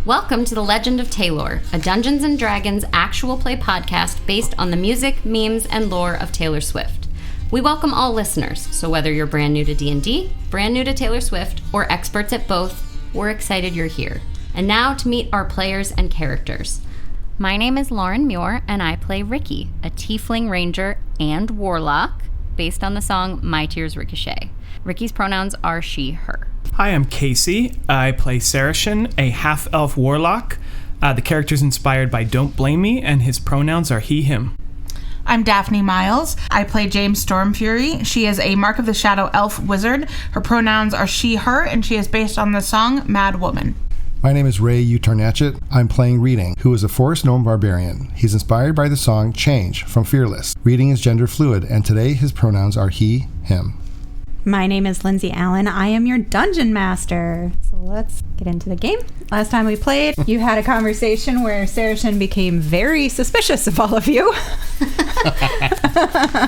Welcome to The Legend of Taylor, a Dungeons & Dragons actual play podcast based on the music, memes, and lore of Taylor Swift. We welcome all listeners, so whether you're brand new to D&D, brand new to Taylor Swift, or experts at both, we're excited you're here. And now to meet our players and characters. My name is Lauren Muir, and I play Ricky, a tiefling ranger and warlock, based on the song My Tears Ricochet. Ricky's pronouns are she, her. Hi, I'm Casey. I play Saracen, a half-elf warlock. The character's inspired by Don't Blame Me, and his pronouns are he, him. I'm Daphne Miles. I play James Stormfury. She is a Mark of the Shadow elf wizard. Her pronouns are she, her, and she is based on the song Mad Woman. My name is Ray Utarnatchet. I'm playing Reading, who is a forest gnome barbarian. He's inspired by the song Change from Fearless. Reading is gender fluid, and today his pronouns are he, him. My name is Lindsay Allen. I am your dungeon master. So let's get into the game. Last time we played, you had a conversation where Saracen became very suspicious of all of you.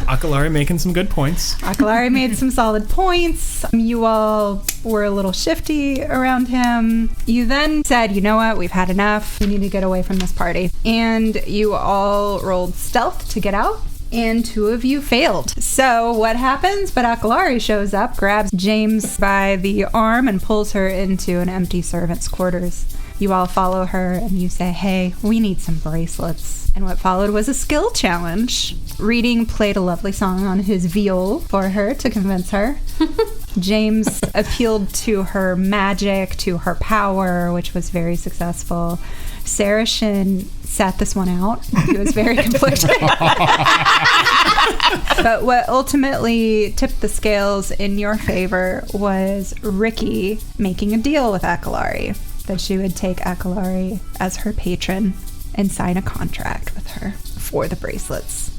Akalari making some good points. Akalari made some solid points. You all were a little shifty around him. You then said, you know what, we've had enough. We need to get away from this party. And you all rolled stealth to get out. And two of you failed. So what happens? But Akalari shows up, grabs James by the arm, and pulls her into an empty servant's quarters. You all follow her, and you say, hey, we need some bracelets. And what followed was a skill challenge. Reading played a lovely song on his viol for her to convince her. James appealed to her magic, to her power, which was very successful. Saracen sat this one out. He was very conflicted. But what ultimately tipped the scales in your favor was Ricky making a deal with Akalari, that she would take Akalari as her patron and sign a contract with her for the bracelets.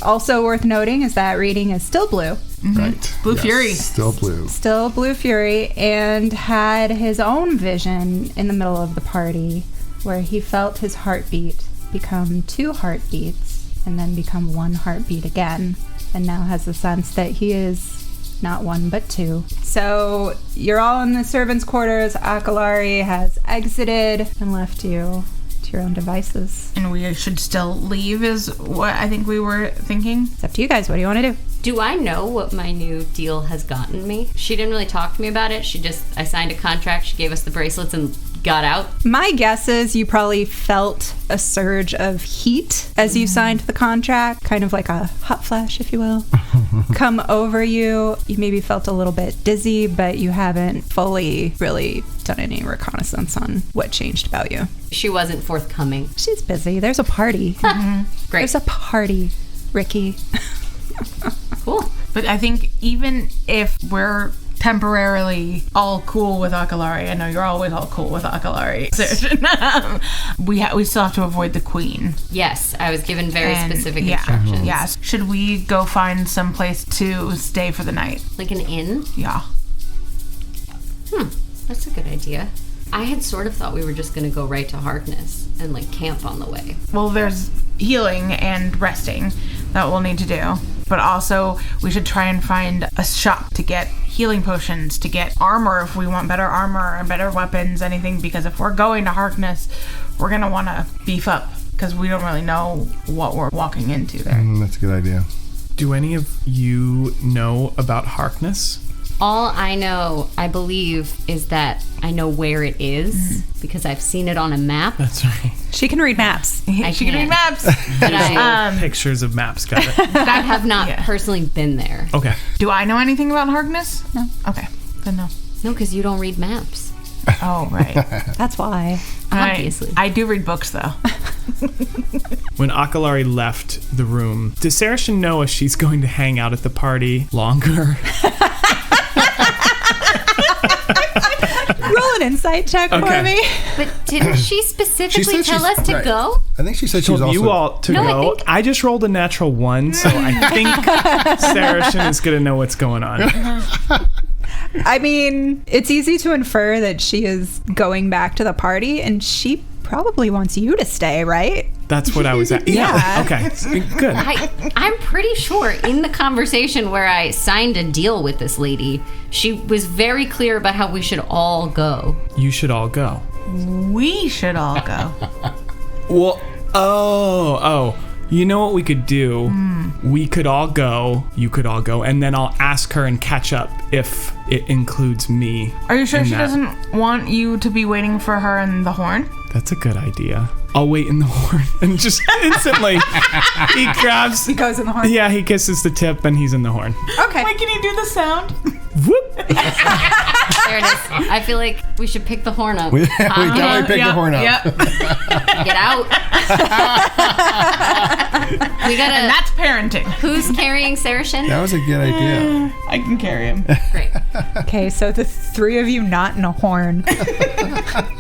Also worth noting is that Reading is still blue. Mm-hmm. Right. Blue Fury. Still blue. Still Blue Fury, and had his own vision in the middle of the party where he felt his heartbeat become two heartbeats and then become one heartbeat again, and now has the sense that he is not one but two. So you're all in the servants' quarters. Akalari has exited and left you to your own devices. And we should still leave is what I think we were thinking. It's up to you guys. What do you want to do? Do I know what my new deal has gotten me? She didn't really talk to me about it. I signed a contract, she gave us the bracelets and got out. My guess is you probably felt a surge of heat as you signed the contract, kind of like a hot flash, if you will, come over you. You maybe felt a little bit dizzy, but you haven't fully really done any reconnaissance on what changed about you. She wasn't forthcoming. She's busy. There's a party. Great. There's a party, Ricky. Cool. But I think even if we're temporarily all cool with Akalari, I know you're always all cool with Akalari, we still have to avoid the queen. Yes, I was given very specific instructions. Yes. Should we go find some place to stay for the night? Like an inn? Yeah. That's a good idea. I had sort of thought we were just going to go right to Harkness and like camp on the way. Well, there's healing and resting that we'll need to do. But also, we should try and find a shop to get healing potions, to get armor if we want better armor and better weapons, anything. Because if we're going to Harkness, we're going to want to beef up because we don't really know what we're walking into there. That's a good idea. Do any of you know about Harkness? All I know, I believe, is that I know where it is because I've seen it on a map. That's right. She can read maps. She can read maps. But I Pictures of maps, got it. have not personally been there. Okay. Do I know anything about Harkness? No. Okay. Then no. No, because you don't read maps. Oh, right. That's why. Obviously. I do read books, though. When Akalari left the room, does Saracen know if she's going to hang out at the party longer? Roll an insight check for me. But didn't she specifically tell us to right. go? I think she said she was Told also... you all to No, go. I just rolled a natural 1, so I think Saracen is going to know what's going on. I mean, it's easy to infer that she is going back to the party, and she probably wants you to stay, right? That's what I was at. Yeah. Okay. Good. I'm pretty sure in the conversation where I signed a deal with this lady, she was very clear about how we should all go. You should all go. we should all go. Well, oh. You know what we could do? We could all go, you could all go, and then I'll ask her and catch up if it includes me. Are you sure in she that. doesn't want you to be waiting for her in the horn? That's a good idea. I'll wait in the horn and just instantly he grabs. He goes in the horn. Yeah, he kisses the tip and he's in the horn. Okay. Wait, can you do the sound? Whoop! There it is. I feel like we should pick the horn up. We definitely pick the horn up. Yep. Get out. We gotta. And that's parenting. Who's carrying Saracen? That was a good idea. I can carry him. Great. Okay, so the three of you not in a horn.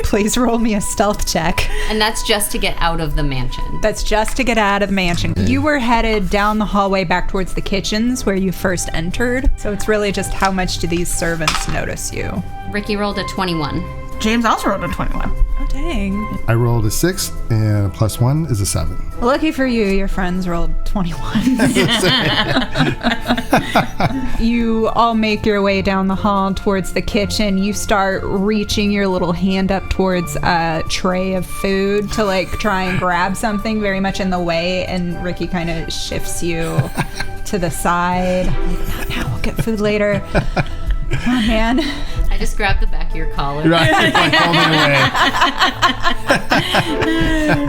Please roll me a stealth check. And that's just to get out of the mansion. That's just to get out of the mansion. You were headed down the hallway back towards the kitchens where you first entered. So it's really just how much do these servants notice you? Ricky rolled a 21. James also rolled a 21. Oh, dang. I rolled a 6, and +1 is a 7. Lucky for you, your friends rolled 21. You all make your way down the hall towards the kitchen. You start reaching your little hand up towards a tray of food to like try and grab something very much in the way, and Ricky kind of shifts you to the side. Not now, we'll get food later. Come on, man. I just grabbed the back of your collar. Right, like holding away.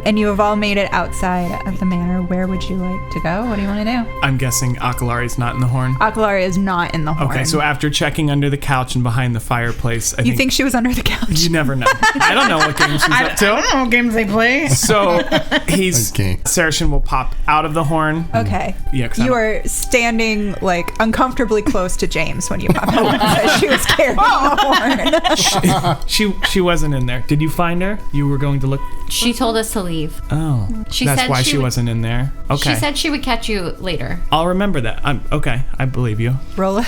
And you have all made it outside of the manor. Where would you like to go? What do you want to do? I'm guessing Akalari's not in the horn. Akalari is not in the horn. Okay, so after checking under the couch and behind the fireplace, I you think she was under the couch? you never know. I don't know what game she's up I to. don't know what games they play. So he's Okay. Saracen will pop out of the horn. Okay. Yeah, 'cause I You don't- are standing like uncomfortably close to James when you pop out because she was carrying the horn. She wasn't in there. Did you find her? You were going to look. She told us to leave. Oh, She that's said why she she would- wasn't in there. Okay, She said she would catch you later. I'll remember that. Okay, I believe you. Roll a.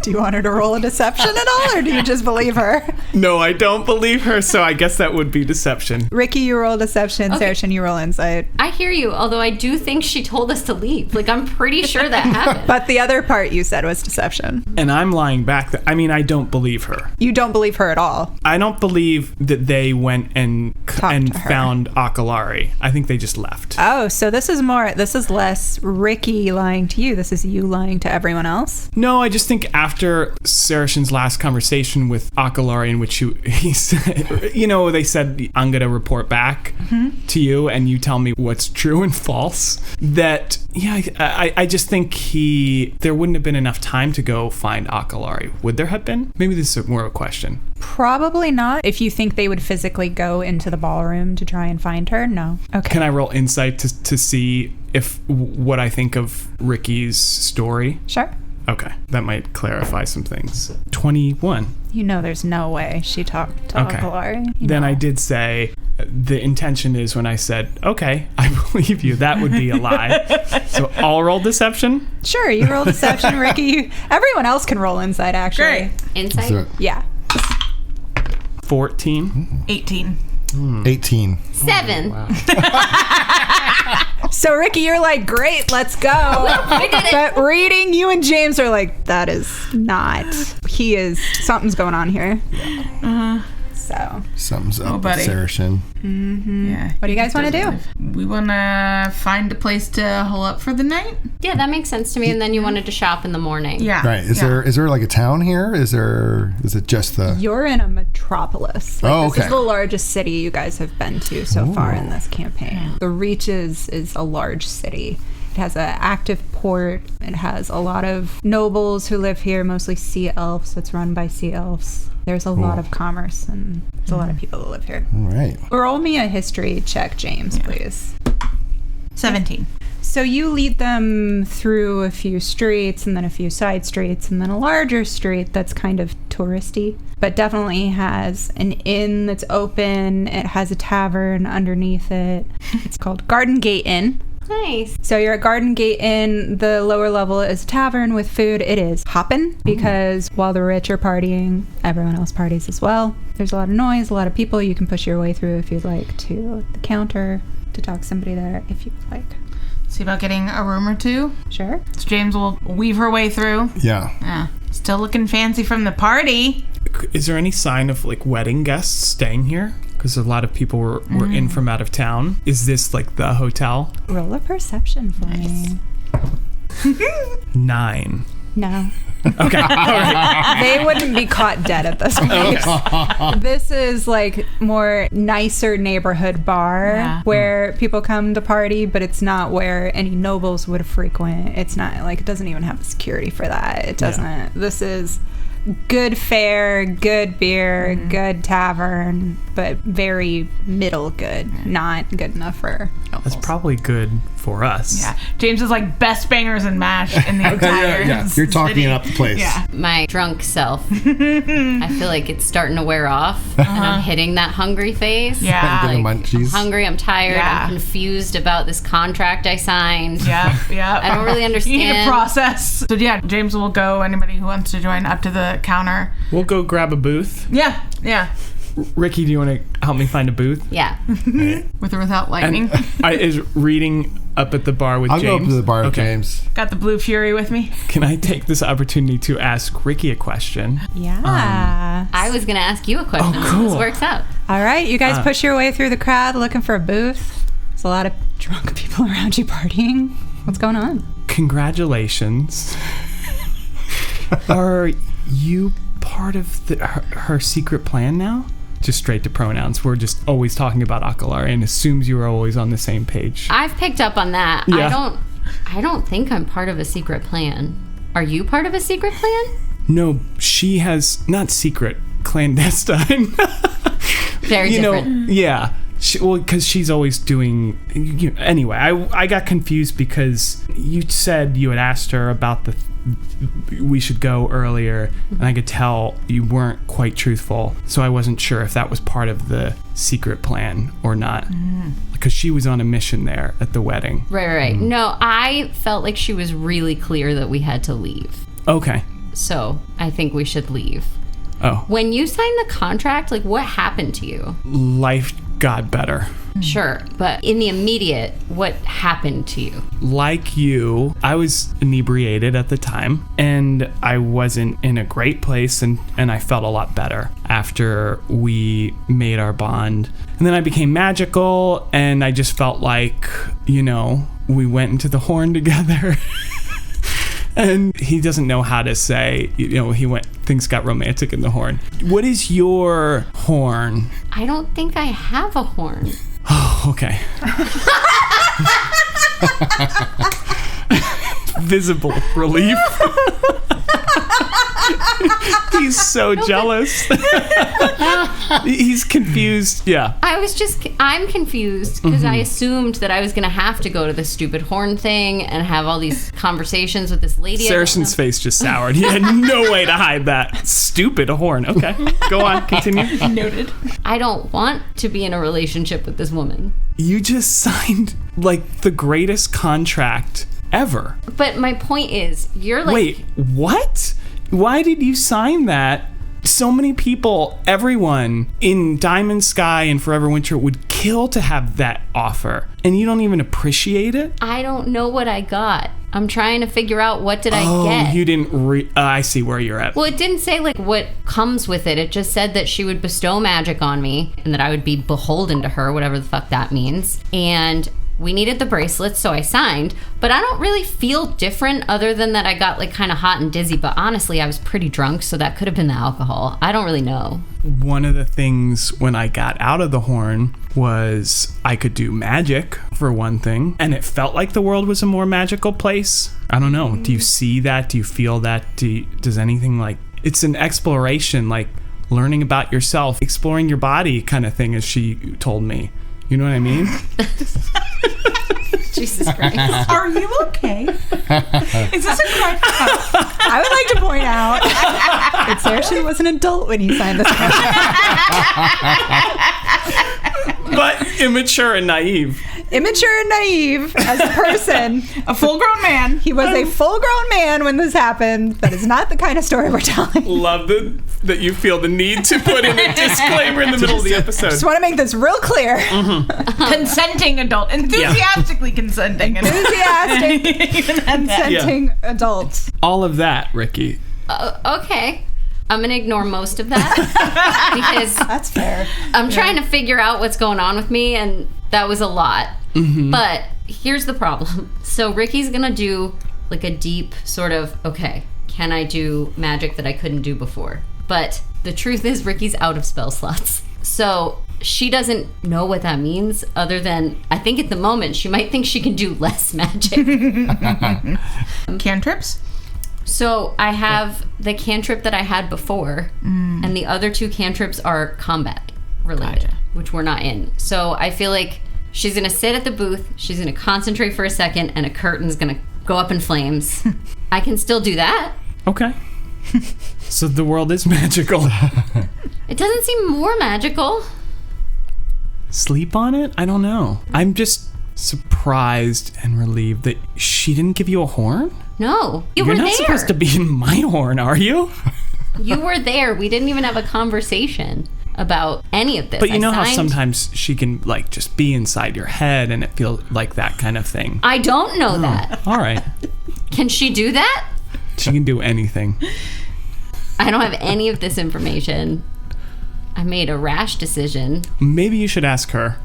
Do you want her to roll a deception at all, or do you just believe her? No, I don't believe her. So I guess that would be deception. Ricky, you roll deception. Okay. Saracen, you roll insight. I hear you, although I do think she told us to leave. Like, I'm pretty sure that happened. But the other part you said was deception. And I'm lying back. I mean, I don't believe her. You don't believe her at all. I don't believe that they went and Talked to her. found Akalari. I think they just left. Oh, so this is less Ricky lying to you. This is you lying to everyone else. No, I just think after Saracen's last conversation with Akalari, in which he said, you know, they said, I'm going to report back to you and you tell me what's true and false, that, yeah, I just think there wouldn't have been enough time to go find Akalari. Would there have been? Maybe this is more of a question. Probably not. If you think they would physically go into the ballroom to try and find her, no. Okay. Can I roll insight to see if what I think of Ricky's story? Sure. Okay, that might clarify some things. 21. You know there's no way she talked to Okay. Akalari. Then I did say the intention is when I said, okay, I believe you, that would be a lie. So I'll roll deception. Sure, you roll deception, Ricky. Everyone else can roll insight, actually. Great. Insight? So, Yeah. 14. 18. 18. 7. So, Ricky, you're like, great, let's go. We did it. But reading, you and James are like, that is not. Something's going on here. So, Something's up buddy. with Saracen. Yeah. what do you guys want to do? We want to find a place to hole up for the night? Yeah, that makes sense to me. And then you wanted to shop in the morning. Yeah. Right. Is there like a town here? Is it just the... You're in a metropolis. Like, Oh, This okay. is the largest city you guys have been to so far in this campaign. The Reaches is a large city. It has an active port. It has a lot of nobles who live here, mostly sea elves. It's run by sea elves. There's a lot of commerce and there's a lot of people that live here. All right. Roll me a history check, James, please. 17. So you lead them through a few streets and then a few side streets and then a larger street that's kind of touristy, but definitely has an inn that's open. It has a tavern underneath it. It's called Garden Gate Inn. Nice. So you're at Garden Gate Inn. The lower level is a tavern with food. It is hoppin' because while the rich are partying, everyone else parties as well. There's a lot of noise, a lot of people. You can push your way through if you'd like to the counter to talk to somebody there if you'd like. See about getting a room or two. Sure. So James will weave her way through. Yeah. Yeah. Still looking fancy from the party. Is there any sign of like wedding guests staying here? because a lot of people were in from out of town. Is this like the hotel? Roll a perception for me. 9. No. Okay. All right. They wouldn't be caught dead at this point. This is like more nicer neighborhood bar where people come to party, but it's not where any nobles would frequent. It's not like, it doesn't even have the security for that. It doesn't. Yeah. This is good fare, good beer, good tavern, but very middle good. Not good enough for That's probably good for us. Yeah. James is like best bangers and mash in the entire You're talking city. it up the place. Yeah. My drunk self, I feel like it's starting to wear off, and I'm hitting that hungry phase. Yeah. Getting Like, munchies. I'm hungry, I'm tired, Yeah. I'm confused about this contract I signed. Yeah, yeah. I don't really You need to understand. process. So yeah, James will go. Anybody who wants to join up to the counter. We'll go grab a booth. Yeah, yeah. Ricky, do you want to help me find a booth? Yeah. With or without lightning. Is reading up at the bar with I'll James? go up to the bar with Okay. James. Got the Blue Fury with me. Can I take this opportunity to ask Ricky a question? Yeah. I was going to ask you a question. Oh, So cool. this works out. All right, you guys push your way through the crowd looking for a booth. There's a lot of drunk people around you partying. What's going on? Congratulations. Are you part of her secret plan now? Just straight to pronouns. We're just always talking about Akalari and assumes you are always on the same page. I've picked up on that. Yeah. I don't think I'm part of a secret plan. Are you part of a secret plan? No, she has not secret, clandestine. Very different. Yeah. Because she's always doing. Anyway, I got confused because you said you had asked her about we should go earlier, and I could tell you weren't quite truthful, so I wasn't sure if that was part of the secret plan or not. Because she was on a mission there at the wedding. Right. No, I felt like she was really clear that we had to leave. Okay. So I think we should leave. Oh, When you signed the contract, like what happened to you? life got better. Sure, but in the immediate, what happened to you? Like you, I was inebriated at the time, and I wasn't in a great place, and I felt a lot better after we made our bond. And then I became magical, and I just felt like, we went into the horn together. And he doesn't know how to say, things got romantic in the horn. What is your horn? I don't think I have a horn. Okay. Visible relief. He's so jealous. He's confused. Yeah. I'm confused because I assumed that I was going to have to go to this stupid horn thing and have all these conversations with this lady. Saracen's face just soured. He had no way to hide that. Stupid horn. Okay. Go on. Continue. Noted. I don't want to be in a relationship with this woman. You just signed like the greatest contract ever. But my point is, you're like... Wait, what? Why did you sign that? So many people, everyone in Diamond Sky and Forever Winter would kill to have that offer, and you don't even appreciate it? I don't know what I got. I'm trying to figure out what did I get. You didn't I see where you're at. Well, it didn't say like what comes with it. It just said that she would bestow magic on me and that I would be beholden to her, whatever the fuck that means. And we needed the bracelets, so I signed. But I don't really feel different other than that I got like kind of hot and dizzy. But honestly, I was pretty drunk, so that could have been the alcohol. I don't really know. One of the things when I got out of the horn was I could do magic, for one thing, and it felt like the world was a more magical place. I don't know. Do you see that? Do you feel that? Does anything like... It's an exploration, like learning about yourself, exploring your body kind of thing, as she told me. You know what I mean? Jesus Christ. Are you okay? Is this a correct? I would like to point out that Saracen was an adult when he signed this contract. But immature and naive. Immature and naive as a person. A full-grown man. He was a full-grown man when this happened. That is not the kind of story we're telling. Love that you feel the need to put in a disclaimer in the middle of the episode. Just want to make this real clear. Consenting adult. Enthusiastically consenting adult. Enthusiastic, Even at that. consenting adults. All of that, Ricky. Okay. I'm going to ignore most of that because That's fair. I'm trying to figure out what's going on with me, and that was a lot. But here's the problem. So Ricky's going to do like a deep sort of, okay, can I do magic that I couldn't do before? But the truth is Ricky's out of spell slots. So she doesn't know what that means other than, I think at the moment, she might think she can do less magic. Cantrips? So I have the cantrip that I had before, and the other 2 cantrips are combat related, Gotcha. which we're not in. So I feel like she's going to sit at the booth, she's going to concentrate for a second, and a curtain's going to go up in flames. I can still do that. Okay. So the world is magical. It doesn't seem more magical. Sleep on it? I don't know. I'm just surprised and relieved that she didn't give you a horn. No, you You're were not there. supposed to be in my horn, are you? You were there. We didn't even have a conversation about any of this. But you know how signed- sometimes she can like just be inside your head and it feels like that kind of thing. I don't know that. All right. Can she do that? She can do anything. I don't have any of this information. I made a rash decision. Maybe you should ask her.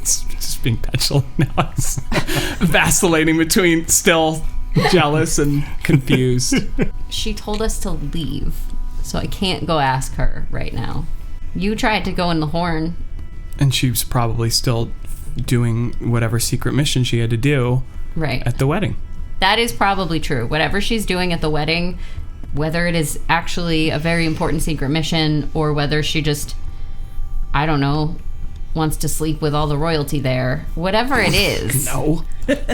It's just being petulant now. It's vacillating between still jealous and confused. She told us to leave, so I can't go ask her right now. You tried to go in the horn. And she was probably still doing whatever secret mission she had to do Right. at the wedding. That is probably true. Whatever she's doing at the wedding, whether it is actually a very important secret mission or whether she just, I don't know, wants to sleep with all the royalty there, whatever it is, No.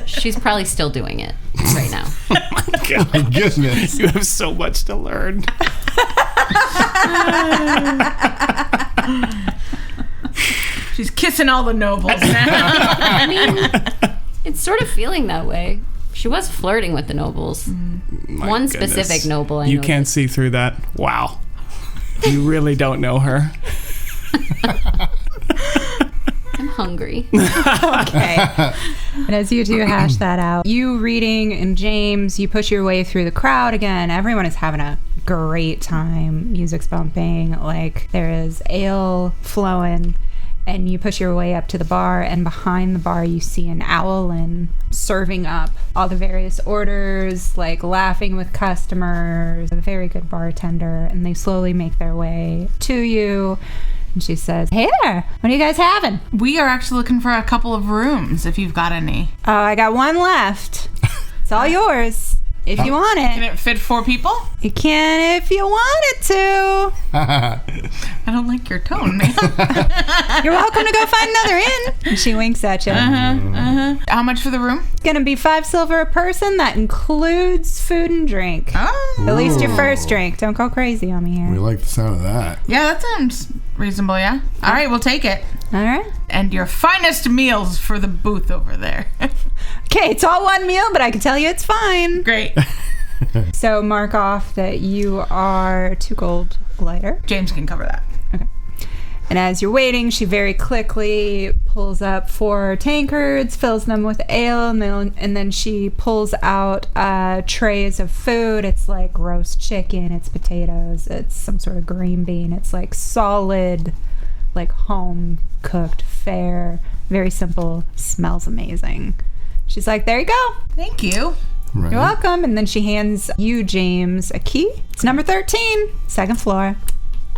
she's probably still doing it right now. My goodness. You have so much to learn. She's kissing all the nobles now. I mean, it's sort of feeling that way. She was flirting with the nobles. My One goodness. specific noble I You know can't see through that. Wow. You really don't know her. I'm hungry. Okay. And as you two hash that out, you reading and James, you push your way through the crowd again. Everyone is having a great time. Music's bumping. Like there is ale flowing. And you push your way up to the bar, and behind the bar you see an owlin serving up all the various orders, like laughing with customers, a very good bartender, and they slowly make their way to you. And she says, "Hey there, what are you guys having?" We are actually looking for a couple of rooms if you've got any. Oh, I got one left. It's all yours. If you want Can it. it fit 4 people? You can if you want it to. I don't like your tone, man. You're welcome to go find another inn. And she winks at you. How much for the room? It's gonna be 5 silver a person. That includes food and drink. Oh, At least your first drink. Don't go crazy on me We here. like the sound of that. yeah, that sounds reasonable, yeah? All right, we'll take it. All right. And your finest meals for the booth over there. Okay, it's all one meal, but I can tell you it's fine. Great. So mark off that you are 2 gold lighter. James can cover that. And as you're waiting, she very quickly pulls up 4 tankards, fills them with ale, and then she pulls out trays of food. It's like roast chicken, it's potatoes, it's some sort of green bean. It's like solid, like home cooked fare. Very simple, smells amazing. She's like, there you go. Thank you. Right. You're welcome. And then she hands you, James, a key. It's number 13, 2nd floor.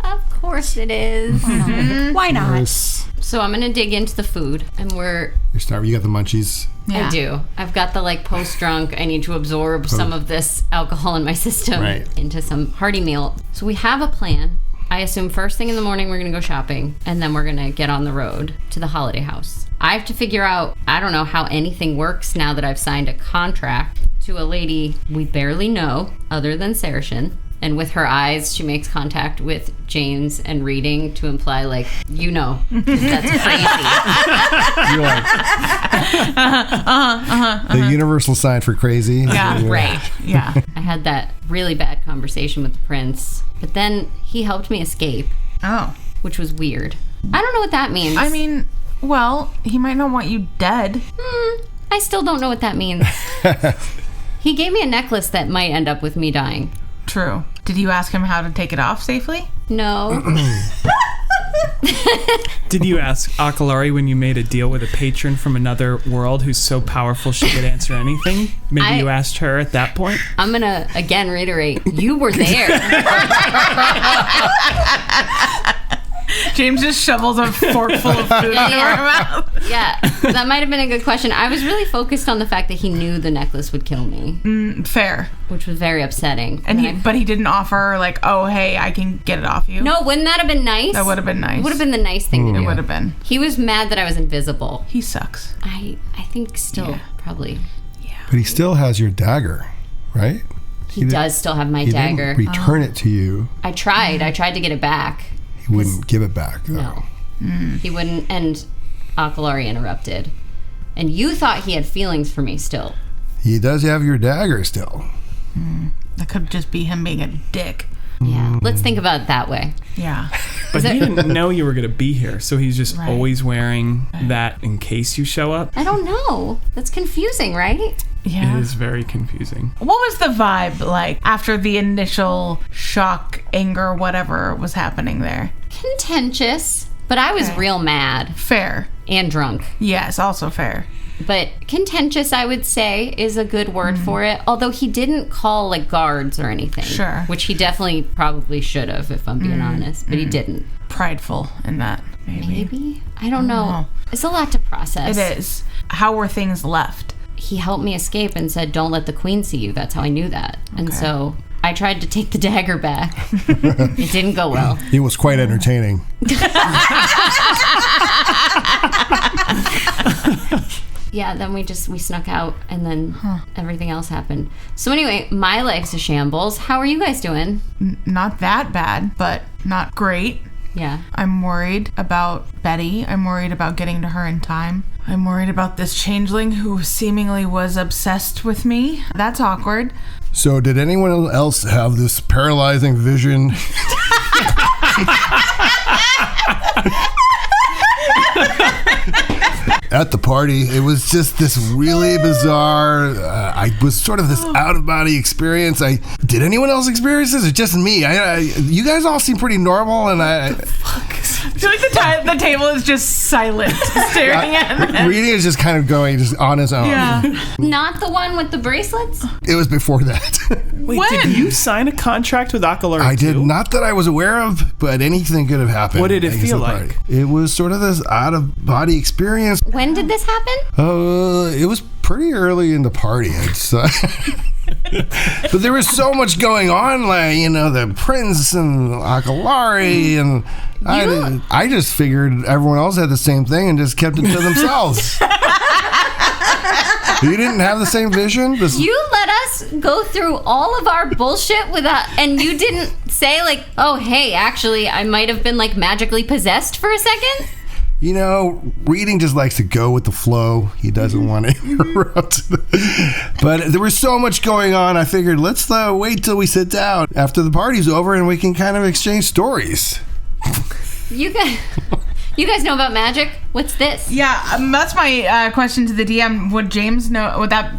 Of course it is. Why not? Nice. So I'm gonna dig into the food, and You got the munchies. Yeah. I do. I've got the like post-drunk. I need to absorb some of this alcohol in my system Right. into some hearty meal. So we have a plan. I assume first thing in the morning we're gonna go shopping, and then we're gonna get on the road to the holiday house. I have to figure out. I don't know how anything works now that I've signed a contract to a lady we barely know, other than Saracen. And with her eyes, she makes contact with James and reading to imply, like, you know, 'cause that's crazy. You're like, the universal sign for crazy. Yeah, Right. Yeah. I had that really bad conversation with the prince, but then he helped me escape, Oh. which was weird. I don't know what that means. I mean, well, he might not want you dead. I still don't know what that means. He gave me a necklace that might end up with me dying. True. Did you ask him how to take it off safely? No. Did you ask Akalari when you made a deal with a patron from another world who's so powerful she could answer anything? Maybe you asked her at that point? I'm going to, again, reiterate, you were there. James just shovels a fork full of food into her mouth. Yeah, that might have been a good question. I was really focused on the fact that he knew the necklace would kill me, Fair. which was very upsetting. And but he didn't offer like, oh, hey, I can get it off you. No, wouldn't that have been nice? That would have been nice. It would have been the nice thing to do. It would have been. He was mad that I was invisible. He sucks. I think still, probably. But he still has your dagger, right? He does still have my He dagger. didn't return it to you. I tried to get it back. He wouldn't give it back, though. No. He wouldn't, and Akalari interrupted. And you thought he had feelings for me still. He does have your dagger still. That could just be him being a dick. Yeah. Let's think about it that way. Yeah. But he didn't know you were going to be here, so he's just always wearing that in case you show up. I don't know. That's confusing, right? Yeah. It is very confusing. What was the vibe like after the initial shock, anger, whatever was happening there? Contentious, but I was real mad Fair. and drunk. Yes, also fair. But contentious, I would say, is a good word for it. Although he didn't call like guards or anything. Sure. Which he definitely probably should have, if I'm being honest. But he didn't. Prideful in that, maybe. Maybe? I don't know. It's a lot to process. It is. How were things left? He helped me escape and said, "Don't let the queen see you." That's how I knew that. And so I tried to take the dagger back. It didn't go well. It was quite entertaining. Yeah, then we snuck out, and then everything else happened. So anyway, my life's a shambles. How are you guys doing? Not that bad, but not great. Yeah. I'm worried about Betty. I'm worried about getting to her in time. I'm worried about this changeling who seemingly was obsessed with me. That's awkward. So, did anyone else have this paralyzing vision? At the party, it was just this really bizarre. I was sort of this out of body experience. Did anyone else experience this, or just me? You guys all seem pretty normal, and I feel like the table is just silent, staring at me. Reading is just kind of going just on his own. Yeah. Not the one with the bracelets? It was before that. Wait, When? did you sign a contract with Akalari I did too? not that I was aware of, but anything could have happened. What did it I guess, feel at the like? party. It was sort of this out of body experience. When did this happen? It was pretty early in the party. But there was so much going on, like, the prince and Akalari, and I just figured everyone else had the same thing and just kept it to themselves. You didn't have the same vision? You let us go through all of our bullshit and you didn't say like, oh, hey, actually, I might have been like magically possessed for a second? Reading just likes to go with the flow. He doesn't want to interrupt. But there was so much going on, I figured let's wait till we sit down after the party's over and we can kind of exchange stories. You guys know about magic? What's this? Yeah, that's my question to the DM. Would James know? Would that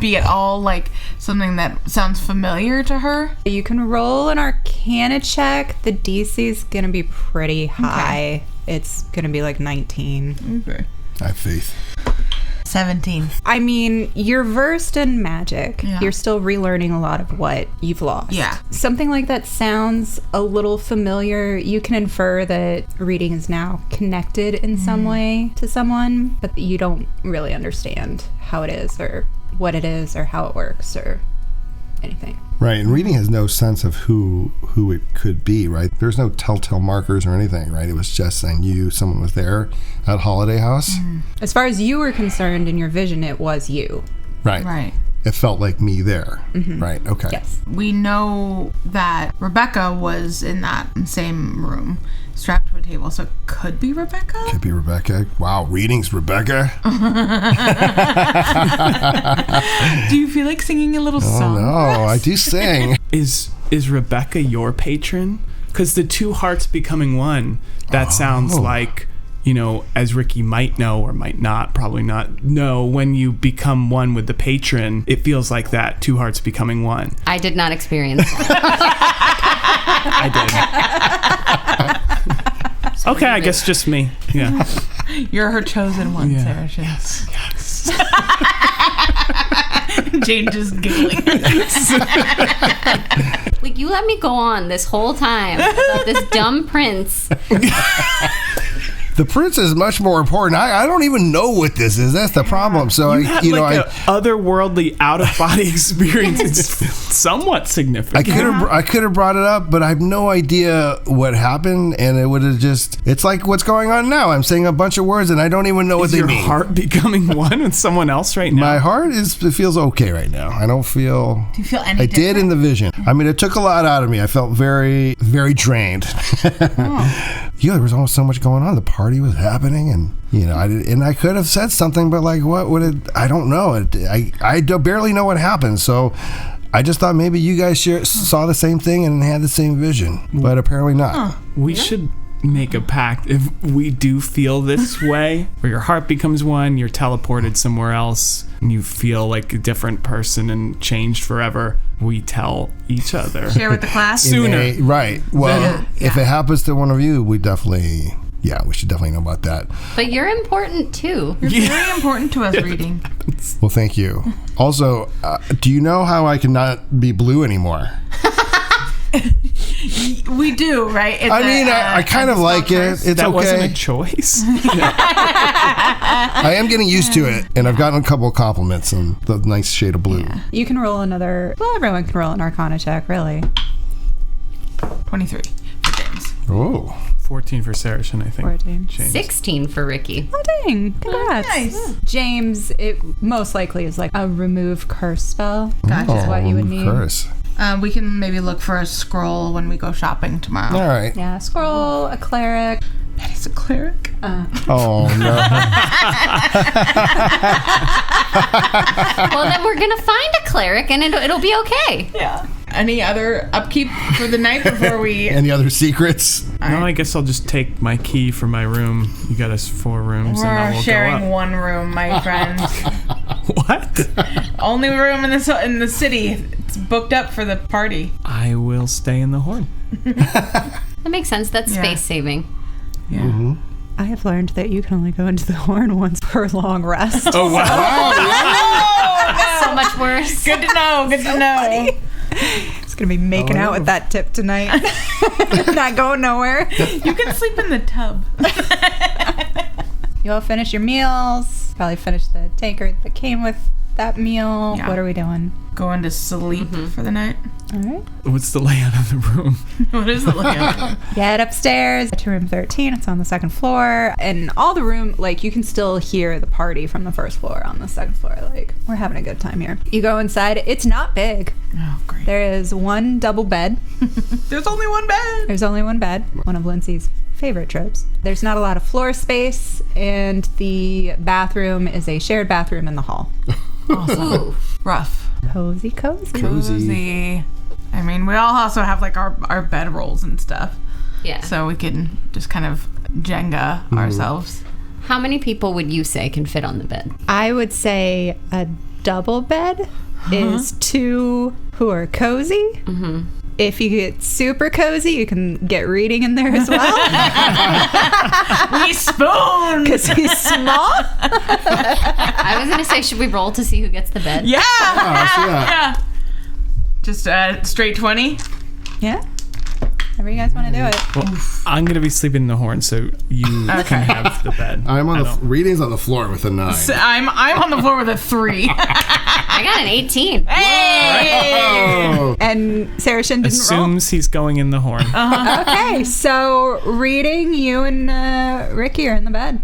be at all like something that sounds familiar to her? You can roll an Arcana check. The DC's gonna be pretty high. It's gonna be like 19. Okay. I have faith. 17. I mean, you're versed in magic. Yeah. You're still relearning a lot of what you've lost. Yeah. Something like that sounds a little familiar. You can infer that reading is now connected in some way to someone, but you don't really understand how it is or what it is or how it works or anything. Right, and reading has no sense of who it could be, right? There's no telltale markers or anything, right? It was just I knew someone was there at Holiday House. As far as you were concerned in your vision, it was you. Right. Right. It felt like me there. Right, okay. Yes. We know that Rebecca was in that same room, strapped to a table, so it could be Rebecca? Could be Rebecca. Wow, reading's Rebecca. Do you feel like singing a little Oh song? no, I do sing. Is Rebecca your patron? Because the two hearts becoming one, that sounds like as Ricky might know or might not, probably not know, when you become one with the patron, it feels like that, two hearts becoming one. I did not experience that. I did. Okay, I guess just me. Yeah. You're her chosen one, Yeah. Sarah. Yes. James is giggling. Like, you let me go on this whole time about this dumb prince. The prince is much more important. I don't even know what this is. That's the problem. So You had an otherworldly, out-of-body experience. It's somewhat significant. I could have brought it up, but I have no idea what happened, and it would have just. It's like what's going on now. I'm saying a bunch of words, and I don't even know what they your mean. heart becoming one with someone else right now? My heart it feels okay right now. I don't feel. Do you feel any I did in the vision. I mean, it took a lot out of me. I felt very, very drained. There was almost so much going on. The party was happening, and I could have said something, but like, what would it? I don't know. I barely know what happened. So I just thought maybe you guys saw the same thing and had the same vision, but apparently not. We should make a pact. If we do feel this way, where your heart becomes one, you're teleported somewhere else, and you feel like a different person and changed forever, we tell each other. Share with the class? Sooner. Right. Well, if it happens to one of you, we should definitely know about that. But you're important, too. You're very important to us, reading. Well, thank you. Also, do you know how I cannot be blue anymore? We do, right? It's I kind of like it. It's That okay. wasn't a choice. I am getting used to it, and I've gotten a couple of compliments on the nice shade of blue. Yeah. You can roll another. Well, everyone can roll an Arcana check, really. 23 for James. Oh. 14 for Saracen, I think. 14. Changed. 16 for Ricky. Oh, dang. Congrats. nice. James, it most likely is like a remove curse spell. Gotcha. Is what you would need. Curse. We can maybe look for a scroll when we go shopping tomorrow. All right. Yeah, scroll, a cleric. Betty's a cleric. Oh, no. Well, then we're going to find a cleric and it'll be okay. Yeah. Any other upkeep for the night before we... Any other secrets? No, I guess I'll just take my key for my room. You got us 4 rooms, and then We're we'll sharing go up. one room, my friend. What? Only room in the city. It's booked up for the party. I will stay in the horn. That makes sense. That's Yeah. space saving. Yeah. Mm-hmm. I have learned that you can only go into the horn once per long rest. Oh, wow. So much worse. Good to know. Good to know. It's gonna be making out with that tip tonight. Not going nowhere. You can sleep in the tub. You all finish your meals. Probably finish the tankard that came with that meal. Yeah. What are we doing? Going to sleep for the night. All right. What's the layout of the room? What is it like? Get upstairs to room 13. It's on the second floor. And all the room, like, you can still hear the party from the first floor on the second floor. Like, we're having a good time here. You go inside. It's not big. Oh, great. There is one double bed. There's only one bed. There's only one bed. One of Lindsay's favorite tropes. There's not a lot of floor space. And the bathroom is a shared bathroom in the hall. Awesome. Rough. Cozy, cozy. Cozy. I mean, we all also have like our bed rolls and stuff. Yeah. So we can just kind of Jenga ourselves. How many people would you say can fit on the bed? I would say a double bed is 2 who are cozy. Mm-hmm. If you get super cozy, you can get reading in there as well. We spoon! Because he's small. I was going to say, should we roll to see who gets the bed? Yeah! Yeah. Just straight 20? Yeah. However you guys want to do it. Well, I'm going to be sleeping in the horn, so you can have the bed. I'm on the readings on the floor with a 9. So I'm on the floor with a 3. I got an 18. Hey! Oh. And Sarah Shin didn't Assumes he's going in the horn. roll. Okay, so reading, you and Ricky are in the bed.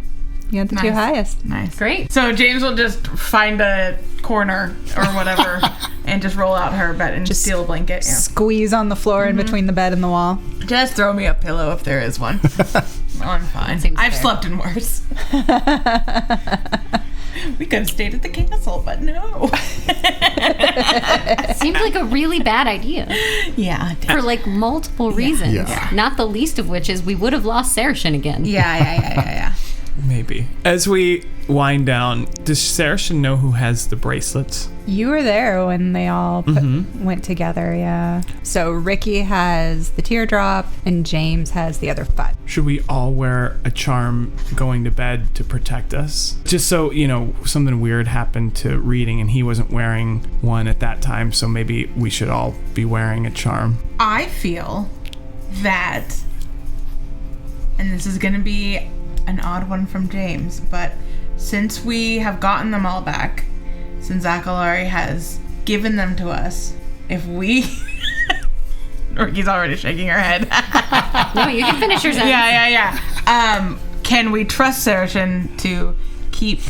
You got the 2 Nice. highest. Nice. Great. So James will just find a corner or whatever and just roll out her bed and just steal a blanket. Yeah. Squeeze on the floor in between the bed and the wall. Just throw me a pillow if there is one. I'm fine. Seems I've fair. slept in worse. We could have stayed at the castle, but no. Seems like a really bad idea Yeah. for like multiple reasons. Yeah. Not the least of which is we would have lost Saracen again. Yeah. Maybe. As we wind down, does Saracen know who has the bracelets? You were there when they all went together, yeah. So Ricky has the teardrop and James has the other 5. Should we all wear a charm going to bed to protect us? Just so, something weird happened to Reading and he wasn't wearing one at that time, so maybe we should all be wearing a charm. I feel that, and this is going to be an odd one from James, but since we have gotten them all back, since Akalari has given them to us, if we... Ricky's already shaking her head. No, you can finish your sentence. Yeah. Can we trust Saracen to keep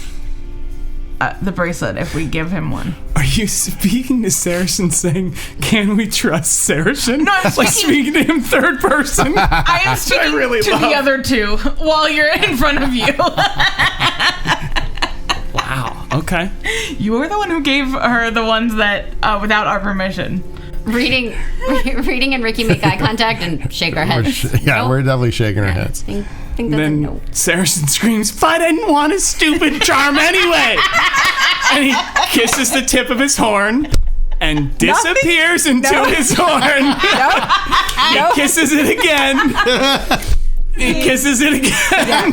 the bracelet if we give him one? Are you speaking to Saracen saying, can we trust Saracen? No, I'm like speaking- speaking to him third person? I am speaking really to love. the other 2 while you're in front of you. Wow. Okay. You were the one who gave her the ones that without our permission. Reading and Ricky make eye contact and shake our heads. Nope. We're definitely shaking our heads. Think And that's a then no. Saracen screams, "But I didn't want a stupid charm anyway!" And he kisses the tip of his horn and disappears into his horn. He kisses it again. He kisses it again.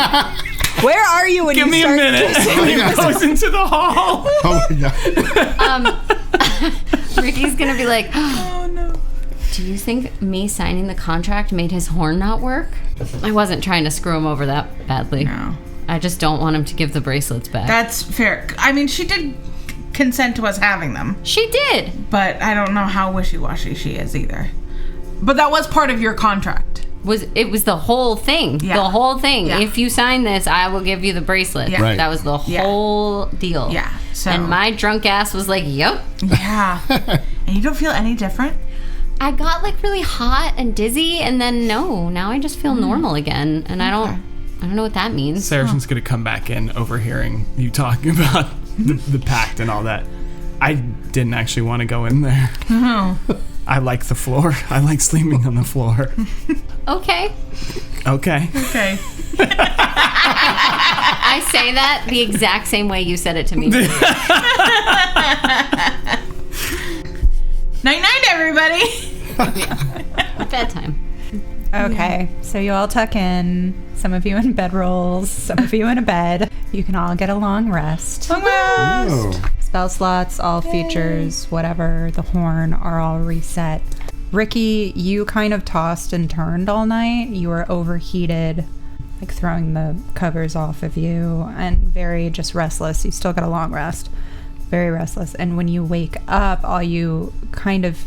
Where are you when Give you me a start minute. And he goes into the hall. Oh my god. Ricky's gonna be like, Oh no. do you think me signing the contract made his horn not work? I wasn't trying to screw him over that badly. No. I just don't want him to give the bracelets back. That's fair. I mean, she did consent to us having them, She did. but I don't know how wishy-washy she is either. But that was part of your contract. It was the whole thing. Yeah. The whole thing. Yeah. If you sign this, I will give you the bracelet. Yeah. Right. That was the Yeah. whole deal. Yeah. So And my drunk ass was like, yep. yeah. And you don't feel any different? I got like really hot and dizzy, and then now I just feel normal again, and I don't know what that means. Saracen's gonna come back in, overhearing you talking about the pact and all that. I didn't actually want to go in there. No. I like the floor. I like sleeping on the floor. Okay. Okay. Okay. I say that the exact same way you said it to me. Night-night, everybody. Bedtime. Okay, so you all tuck in. Some of you in bedrolls, some of you in a bed. You can all get a long rest. Oh. Spell slots, all features, whatever, the horn are all reset. Ricky, you kind of tossed and turned all night. You were overheated, like throwing the covers off of you, and very just restless. You still got a long rest. Very restless. And when you wake up, all you kind of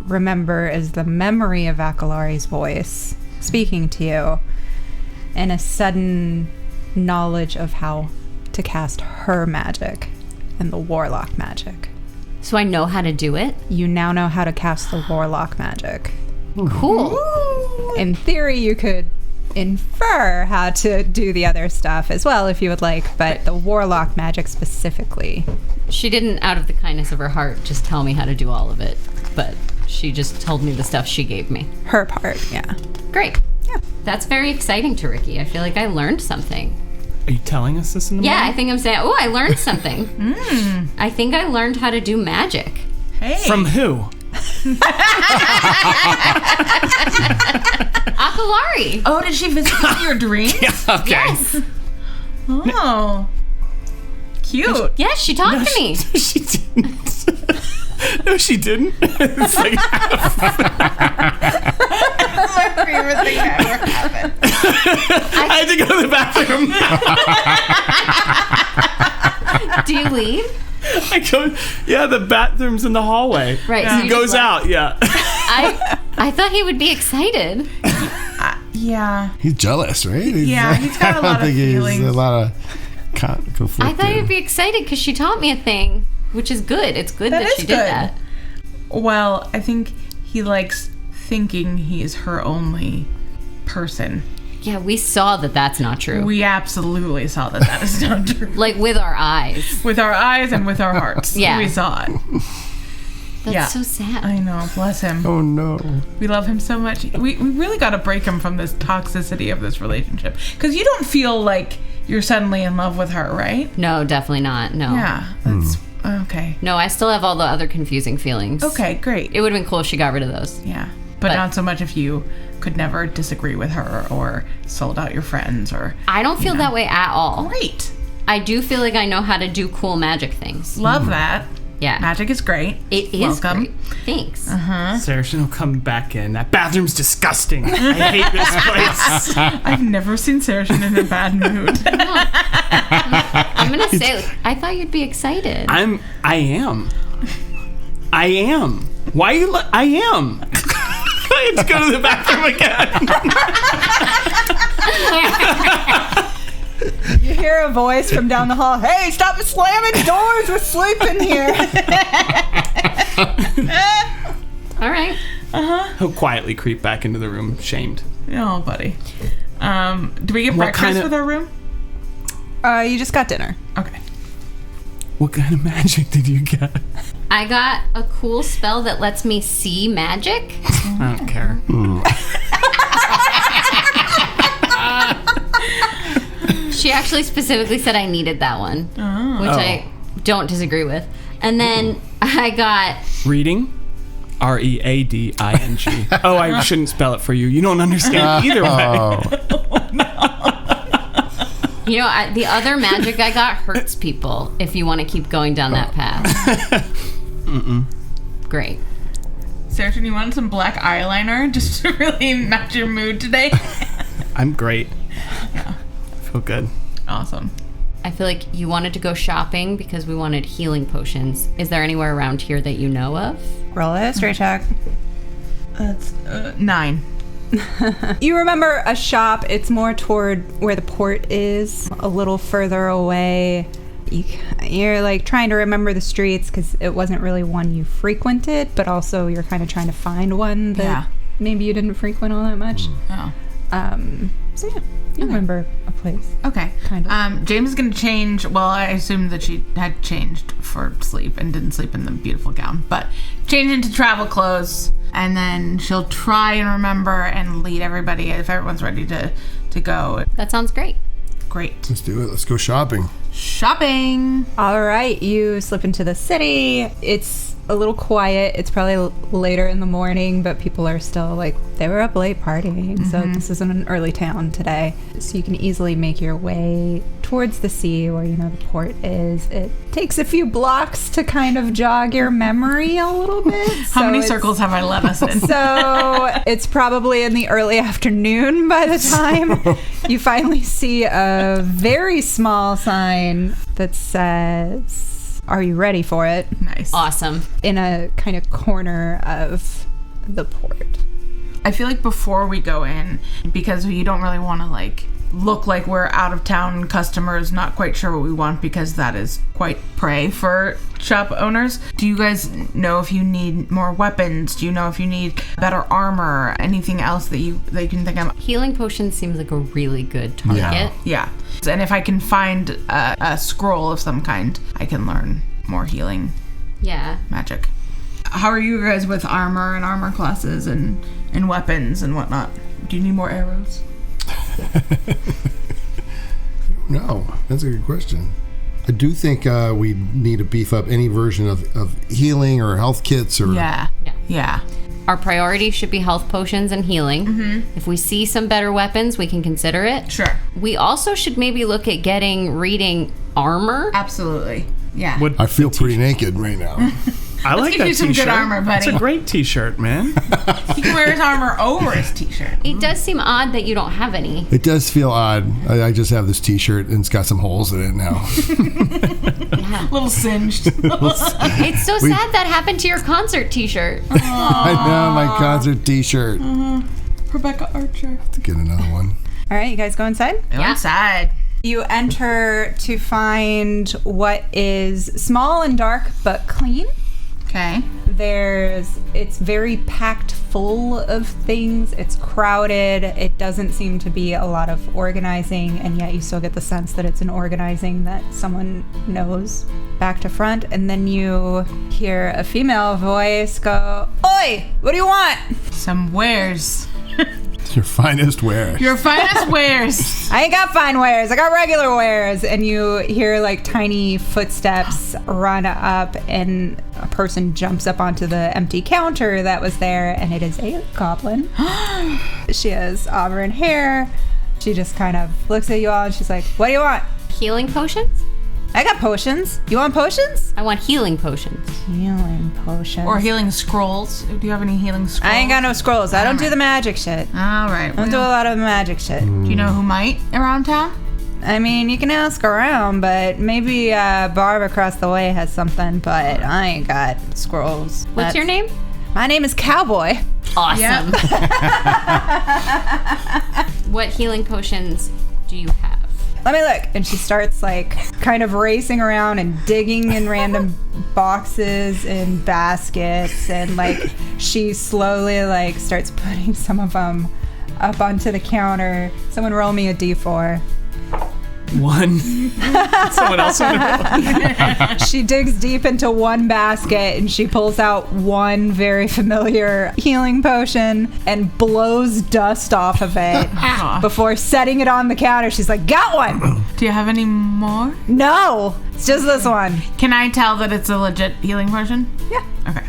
remember is the memory of Akalari's voice speaking to you, and a sudden knowledge of how to cast her magic and the warlock magic. So I know how to do it. You now know how to cast the warlock magic. Cool. In theory, you could infer how to do the other stuff as well if you would like, but the warlock magic specifically. She didn't, out of the kindness of her heart, just tell me how to do all of it, but she just told me the stuff she gave me. Her part, yeah. Great. Yeah. That's very exciting to Ricky. I feel like I learned something. Are you telling us this in the Yeah, I morning? think I'm saying, I learned something. I think I learned how to do magic. Hey. From who? Akalari. Oh, did she visit you in your dreams? Okay. Yes. Oh. Cute. Yes, she talked to me. She didn't. No, she didn't. It's like, My favorite thing that ever happened. I had to go to the bathroom. Do you leave? I go, yeah, the bathroom's in the hallway. Right. so He you goes just left. out, yeah. I thought he would be excited. Yeah. He's jealous, right? Yeah, he's got a lot of feelings. He's a lot of conflict. I thought he'd be excited because she taught me a thing, which is good. It's good that, That she is did good. that. Well, I think he likes thinking he is her only person. Yeah, we saw that that's not true. We absolutely saw that that is not true. Like with our eyes. With our eyes and with our hearts. Yeah. We saw it. That's Yeah. so sad. I know. Bless him. Oh no. We love him so much. We really got to break him from this toxicity of this relationship. Because you don't feel like you're suddenly in love with her, right? No, definitely not. No. Yeah, that's okay. No, I still have all the other confusing feelings. Okay, great. It would have been cool if she got rid of those. Yeah, but not so much if you could never disagree with her or sold out your friends or... I don't feel that way at all. Great. I do feel like I know how to do cool magic things. Love that. Yeah. Magic is great. It is Welcome. great. Thanks. Saracen will come back in. That bathroom's disgusting. I hate this place. I've never seen Saracen in a bad mood. I'm going to say, I thought you'd be excited. I am. Why you I am. Let's go to the bathroom again. You hear a voice from down the hall. Hey, stop slamming doors. We're sleeping here. All right. He'll quietly creep back into the room, shamed. Oh, buddy. Do we get What breakfast kind of- with our room? You just got dinner. Okay. What kind of magic did you get? I got a cool spell that lets me see magic. I don't care. She actually specifically said I needed that one, which I don't disagree with. And then I got... Reading? Reading. Oh, I shouldn't spell it for you. You don't understand either way. You know, the other magic I got hurts people if you want to keep going down that path. Great. Saracen, you want some black eyeliner just to really match your mood today? I'm great. Yeah. I feel good. Awesome. I feel like you wanted to go shopping because we wanted healing potions. Is there anywhere around here that you know of? Roll a history check. That's 9. You remember a shop. It's more toward where the port is, a little further away. You're like trying to remember the streets because it wasn't really one you frequented, but also you're kind of trying to find one that maybe you didn't frequent all that much. Oh. So yeah, you remember a place. Okay. Kind of. James is going to change. Well, I assumed that she had changed for sleep and didn't sleep in the beautiful gown, but change into travel clothes, and then she'll try and remember and lead everybody if everyone's ready to go. That sounds great. Great. Let's do it. Let's go shopping. Shopping. All right, you slip into the city. It's a little quiet. It's probably later in the morning, but people are still like, they were up late partying, so this isn't an early town today. So you can easily make your way towards the sea where, you know, the port is. It takes a few blocks to kind of jog your memory a little bit. How many circles have I let us in? So it's probably in the early afternoon by the time you finally see a very small sign that says, "Are you ready for it?" Nice. Awesome. in a kind of corner of the port. I feel like before we go in, because you don't really want to like look like we're out of town customers, not quite sure what we want, because that is quite prey for shop owners. Do you guys know if you need more weapons? Do you know if you need better armor? Anything else that you can think of? Healing potion seems like a really good target. Yeah. And if I can find a scroll of some kind, I can learn more healing Yeah. magic. How are you guys with armor and armor classes and weapons and whatnot? Do you need more arrows? No, that's a good question. I do think we need to beef up any version of healing or health kits or... Yeah. Our priority should be health potions and healing. If we see some better weapons, we can consider it. Sure. We also should maybe look at getting reading armor. Absolutely. Yeah. What I feel pretty naked right now. I like give that you some good t-shirt. armor, buddy. It's a great t-shirt, man. He can wear his armor over his t-shirt. It does seem odd that you don't have any. It does feel odd. I just have this t-shirt and it's got some holes in it now. A little singed. It's so sad that happened to your concert t-shirt. I know, my concert t-shirt. Rebecca Archer. To get another one. All right, you guys go inside? Yeah. Inside. You enter to find what is small and dark but clean. Okay. It's very packed full of things. It's crowded. It doesn't seem to be a lot of organizing, and yet you still get the sense that it's an organizing that someone knows back to front. And then you hear a female voice go, "Oi, what do you want?" Some wares. Your finest wares. Your finest wares. I ain't got fine wares. I got regular wares. And you hear like tiny footsteps run up, and a person jumps up onto the empty counter that was there, and it is a goblin. She has auburn hair. She just kind of looks at you all, and she's like, "What do you want?" Healing potions? I got potions. You want potions? I want healing potions. Healing potions. Or healing scrolls. Do you have any healing scrolls? I ain't got no scrolls. I don't do the magic shit. All right. I don't do a lot of the magic shit. Do you know who might around town? I mean, you can ask around, but maybe Barb across the way has something, but I ain't got scrolls. What's your name? My name is Cowboy. Awesome. What healing potions do you have? Let me look. And she starts like kind of racing around and digging in random boxes and baskets, and like she slowly like starts putting some of them up onto the counter. Someone roll me a d4. 1. Someone else want to roll? She digs deep into one basket and she pulls out one very familiar healing potion and blows dust off of it before setting it on the counter. She's like, "Got one." Do you have any more? No, it's just this one. Can I tell that it's a legit healing potion? Yeah. Okay.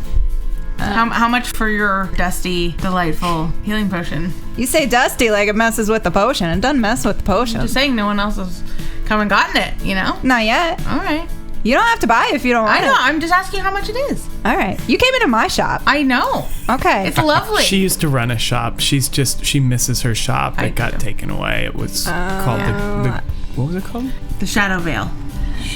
How much for your dusty, delightful healing potion? You say dusty like it messes with the potion. It doesn't mess with the potion. Just saying no one else has come and gotten it, you know? Not yet. All right. You don't have to buy it if you don't want I know. it. I'm just asking how much it is. All right. You came into my shop. I know. Okay. It's lovely. She used to run a shop. She misses her shop. I It got do. taken away. It was called the what was it called? The Shadow Veil.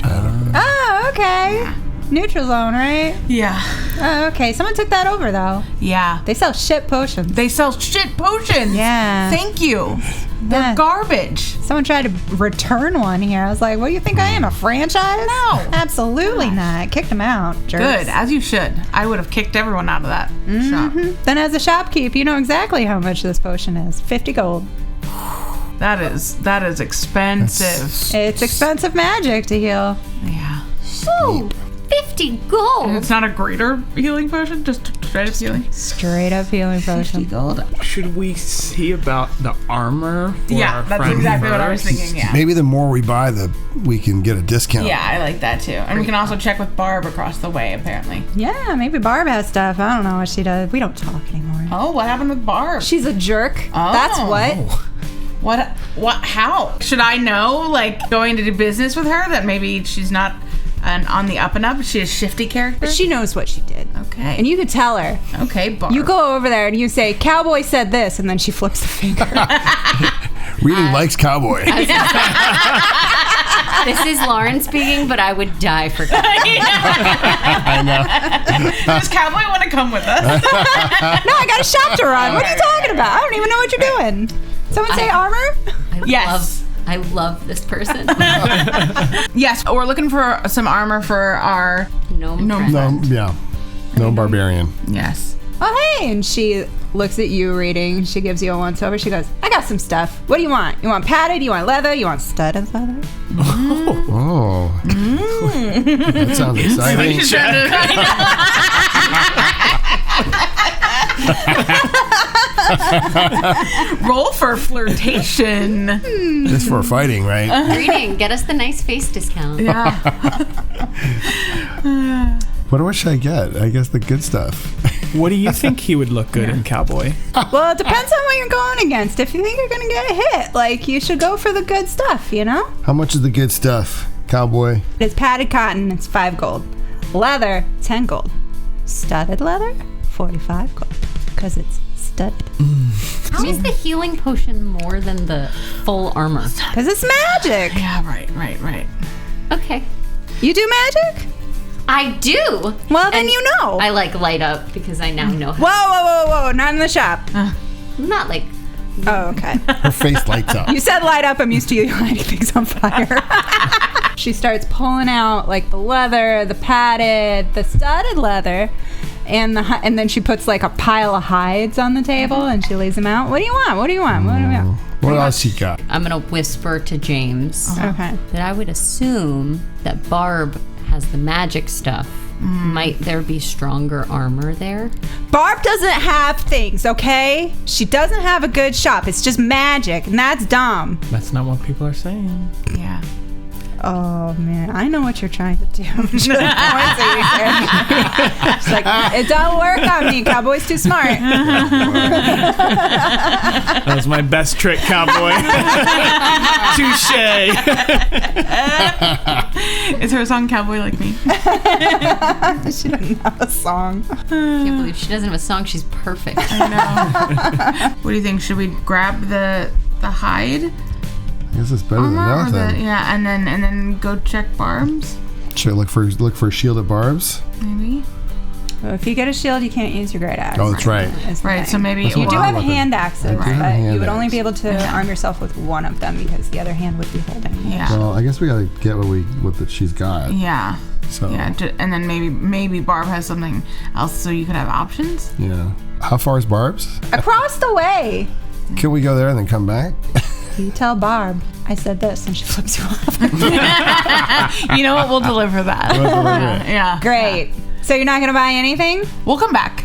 Oh, okay. Neutral zone, right? Yeah. Oh, okay. Someone took that over, though. Yeah. They sell shit potions. They sell shit potions. Yeah. Thank you. They're Yeah. garbage. Someone tried to return one here. I was like, what do you think I am, a franchise? No. Absolutely not. Kicked them out, jerks. Good, as you should. I would have kicked everyone out of that shop. Then as a shopkeep, you know exactly how much this potion is. 50 gold. That is expensive. It's expensive magic to heal. Yeah. Ooh, 50 gold. It's not a greater healing potion, just straight up healing. Straight up healing potion. Gold. Should we see about the armor? For Yeah, our that's friend exactly what I was first? thinking. Yeah. Maybe the more we buy, we can get a discount. Yeah, I like that too. And we can also check with Barb across the way, apparently. Yeah, maybe Barb has stuff. I don't know what she does. We don't talk anymore. Oh, what happened with Barb? She's a jerk. Oh. That's what. What? How? Should I know, like, going to do business with her, that maybe she's not on the up and up? She's a shifty character? She knows what she did. Okay. And you could tell her. Okay, Barb. You go over there and you say, Cowboy said this, and then she flips the finger. Reading likes Cowboy. This is Lauren speaking, but I would die for God. I know. Does Cowboy want to come with us? No, I got a shop to run. What are you talking about? I don't even know what you're doing. Someone say armor? Yes. I love this person. Yes, we're looking for some armor for our... Gnome No, friend. No, yeah. No barbarian. Yes. Oh, hey. And she looks at you reading. She gives you a once over. She goes, I got some stuff. What do you want? You want padded? You want leather? You want studded leather? Oh. That sounds exciting. Roll for flirtation. Just for fighting, right? Reading, get us the nice face discount. Yeah. What should I get? I guess the good stuff. What do you think he would look good in Cowboy? Well, it depends on what you're going against. If you think you're going to get hit, like, you should go for the good stuff, you know? How much is the good stuff, Cowboy? It's padded cotton. It's 5 gold. Leather, 10 gold. Studded leather, 45 gold. Because it's studded. How is the healing potion more than the full armor? Because it's magic. Yeah, right. Okay. You do magic? I do. Well, then And you know. I like light up because I now know how. Whoa. Not in the shop. Not like Oh, okay. Her face lights up. You said light up. I'm used to you lighting things on fire. She starts pulling out like the leather, the padded, the studded leather, and then she puts like a pile of hides on the table and she lays them out. What do you want? What do you want? What do you want? What else you got? I'm gonna whisper to James Okay. that I would assume that Barb has the magic stuff Might there be stronger armor there? Barb doesn't have things, okay? She doesn't have a good shop. It's just magic, and that's dumb. That's not what people are saying. Yeah. Oh, man. I know what you're trying to do. She like, points at you, Sarah. She's like, it don't work on me. Cowboy's too smart. That was my best trick, cowboy. Touche. Is her song Cowboy Like Me? She doesn't have a song. Can't believe she doesn't have a song. She's perfect. I know. What do you think? Should we grab the hide? I guess it's better than Armor or nothing. yeah, and then go check Barb's, Should I look for shielded barbs? maybe. Well, if you get a shield, you can't use your great axe. Oh, that's right. is the Right. thing. So maybe That's You what do Well, have weapon. hand axes, I do have but hand you would only axe. be able to arm yourself with one of them because the other hand would be holding. Yeah. Well, I guess we gotta get what she's got. Yeah. So Yeah. And then maybe Barb has something else, so you could have options. yeah. How far is Barb's? Across the way. Can we go there and then come back? You tell Barb I said this, and she flips you off. You know what? We'll deliver that. Yeah. Great. So you're not gonna buy anything? We'll come back.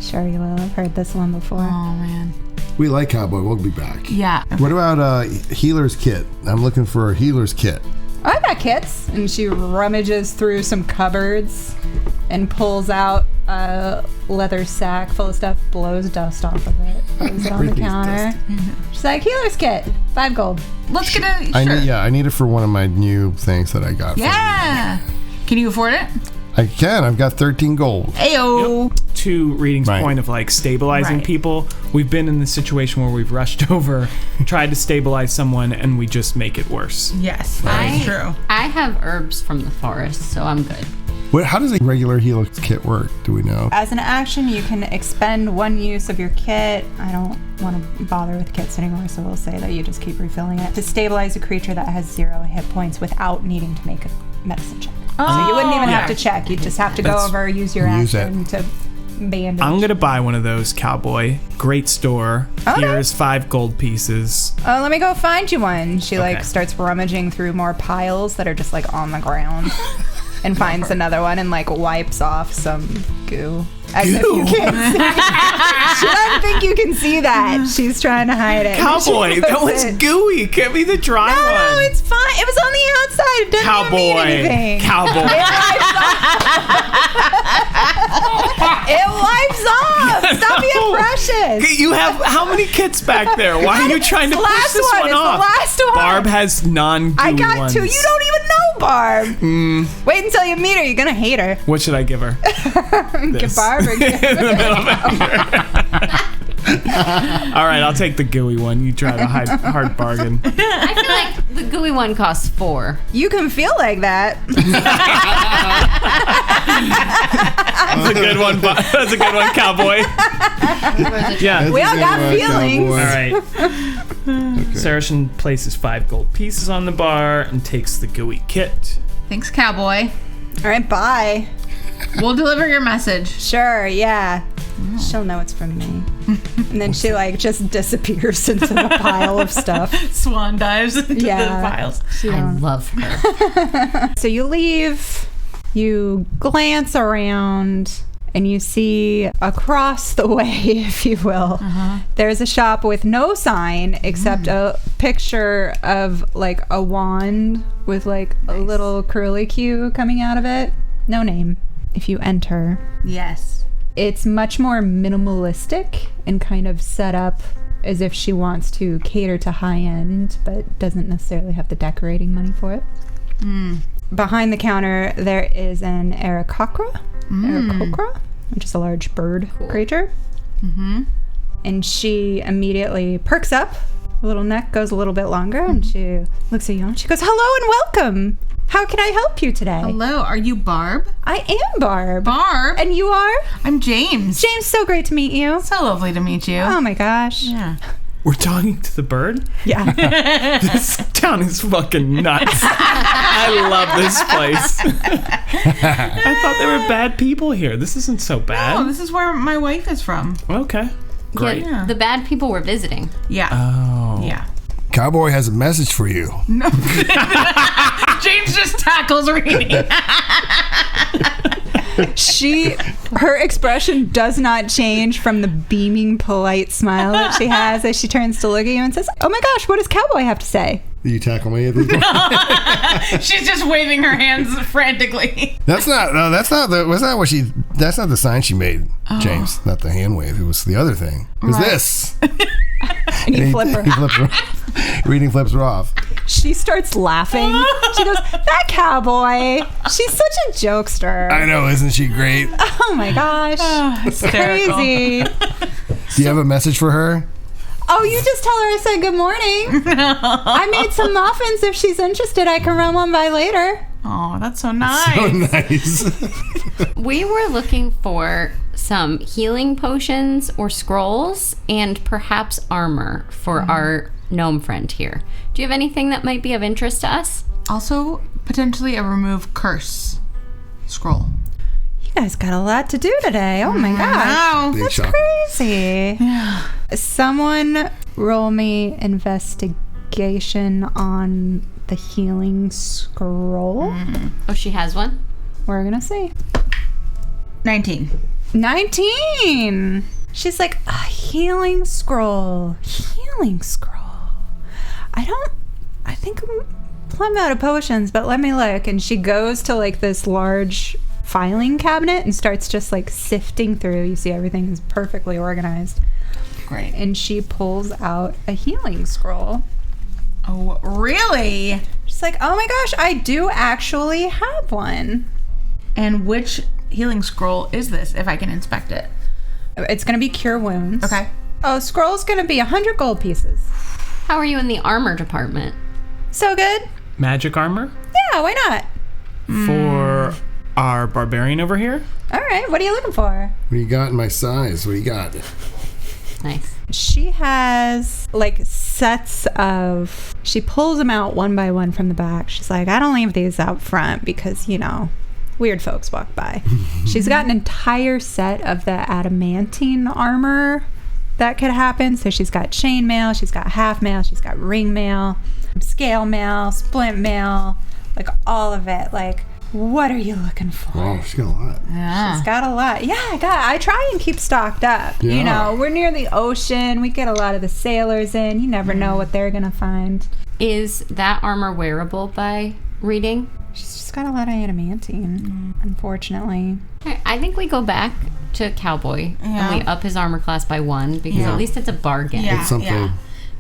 Sure you will. I've heard this one before. Oh man. We like Cowboy. We'll be back. Yeah. What about healer's kit? I'm looking for a healer's kit. Oh, I got kits. And she rummages through some cupboards and pulls out a leather sack full of stuff, blows dust off of it, throws it on the Everything's counter. She's like, healer's kit, 5 gold. Let's get a. I Sure. need I need it for one of my new things that I got. Yeah. Can you afford it? I can. I've got 13 gold. Ayo. To Reading's Right. point of like stabilizing Right. people, we've been in the situation where we've rushed over, tried to stabilize someone, and we just make it worse. Yes, that's true. I have herbs from the forest, so I'm good. How does a regular healer's kit work? Do we know? As an action, you can expend 1 use of your kit. I don't want to bother with kits anymore, so we'll say that you just keep refilling it to stabilize a creature that has 0 hit points without needing to make a medicine check. So you wouldn't even have to check. You just have to go That's- over, use your Use action to bandage. I'm gonna buy one of those, cowboy. Great store. Okay. Here's 5 gold pieces. Let me go find you one. She Okay. like starts rummaging through more piles that are just like on the ground and finds another one and like wipes off some goo. As if you can't see. She doesn't think you can see that. She's trying to hide it. Cowboy, She that puts one's it- gooey. Give me the dry No, one. it's fine. It was on the outside. It doesn't even mean anything. Cowboy. It wipes off. Stop being No. precious. You have how many kits back there? Why are you trying to It's the push last this one. one It's the off? last one. Barb has non-gooey I got ones. 2. You don't even know Barb. Wait until you meet her. You're gonna hate her. What should I give her? Give Barb or give All right, I'll take the gooey one. You try the hard bargain. I feel like the gooey one costs 4. You can feel like that. That's a good one. That's a good one, cowboy. Yeah. We all got feelings. All right. Saracen places 5 gold pieces on the bar and takes the gooey kit. Thanks, Cowboy. All right, bye. We'll deliver your message. Sure, yeah. She'll know it's from me. And then she like just disappears into the pile of stuff. Swan dives into Yeah. the piles. She I don't- love her. So you leave, you glance around, and you see across the way, if you will, there's a shop with no sign except a picture of like a wand with like a little curlicue coming out of it. No name. If you enter, Yes. it's much more minimalistic and kind of set up as if she wants to cater to high end, but doesn't necessarily have the decorating money for it. Behind the counter, there is an Aarakocra, which is a large bird creature. And she immediately perks up. The little neck goes a little bit longer, and she looks at you and she goes, "Hello and welcome. How can I help you today?" Hello, are you Barb? I am Barb. Barb? And you are? I'm James. James, so great to meet you. So lovely to meet you. Oh my gosh. Yeah. We're talking to the bird? Yeah. This town is fucking nuts. I love this place. I thought there were bad people here. This isn't so Oh, bad. this is where my wife is from. Okay. Great. Yeah, the bad people were visiting. Yeah. Oh. Yeah. Cowboy has a message for you. James just tackles reading. Her expression does not change from the beaming, polite smile that she has as she turns to look at you and says, "Oh my gosh, what does Cowboy have to say?" You tackle me at this point? She's just waving her hands frantically. That's not the sign she made, James. Not the hand wave. It was the other thing. It was this. And you flip her. He flips her off. Reading flips her off. She starts laughing. She goes, "That Cowboy, she's such a jokester." I know, isn't she great? Oh my gosh. Hysterical. Crazy. Do you have a message for her? Oh, you just tell her I said good morning. I made some muffins. If she's interested, I can run one by later. Oh, that's so nice. So nice. We were looking for some healing potions or scrolls and perhaps armor for our gnome friend here. Do you have anything that might be of interest to us? Also, potentially a remove curse scroll. You guys got a lot to do today. Oh my gosh. Wow. Big That's shocker. crazy. Yeah. Someone roll me investigation on the healing scroll. Oh, she has one? We're going to see. 19. 19. She's like, a healing scroll. Healing scroll. I think I'm out of potions, but let me look. And she goes to like this large filing cabinet and starts just like sifting through. You see everything is perfectly organized. Great. And she pulls out a healing scroll. Oh, really? She's like, oh my gosh, I do actually have one. And which healing scroll is this, if I can inspect it? It's going to be Cure Wounds. Okay. Oh, scroll's going to be 100 gold pieces. How are you in the armor department? So good. Magic armor Yeah, why not? for our barbarian over here. All right, what are you looking for? What do you got in my size? What do you got? Nice. She has like sets of, she pulls them out one by one from the back. She's like, I don't leave these out front because, weird folks walk by. She's got an entire set of the adamantine armor that could happen. So she's got chain mail, she's got half mail, she's got ring mail, scale mail, splint mail, like all of it. Like, what are you looking for? Oh, she's got a lot. She's got a lot. Yeah, I try and keep stocked up. Yeah. We're near the ocean. We get a lot of the sailors in. You never know what they're going to find. Is that armor wearable by reading? She's just got a lot of adamantine, unfortunately. Okay, I think we go back to Cowboy Yeah. and we up his armor class by 1 because Yeah. at least it's a bargain. Yeah. It's something.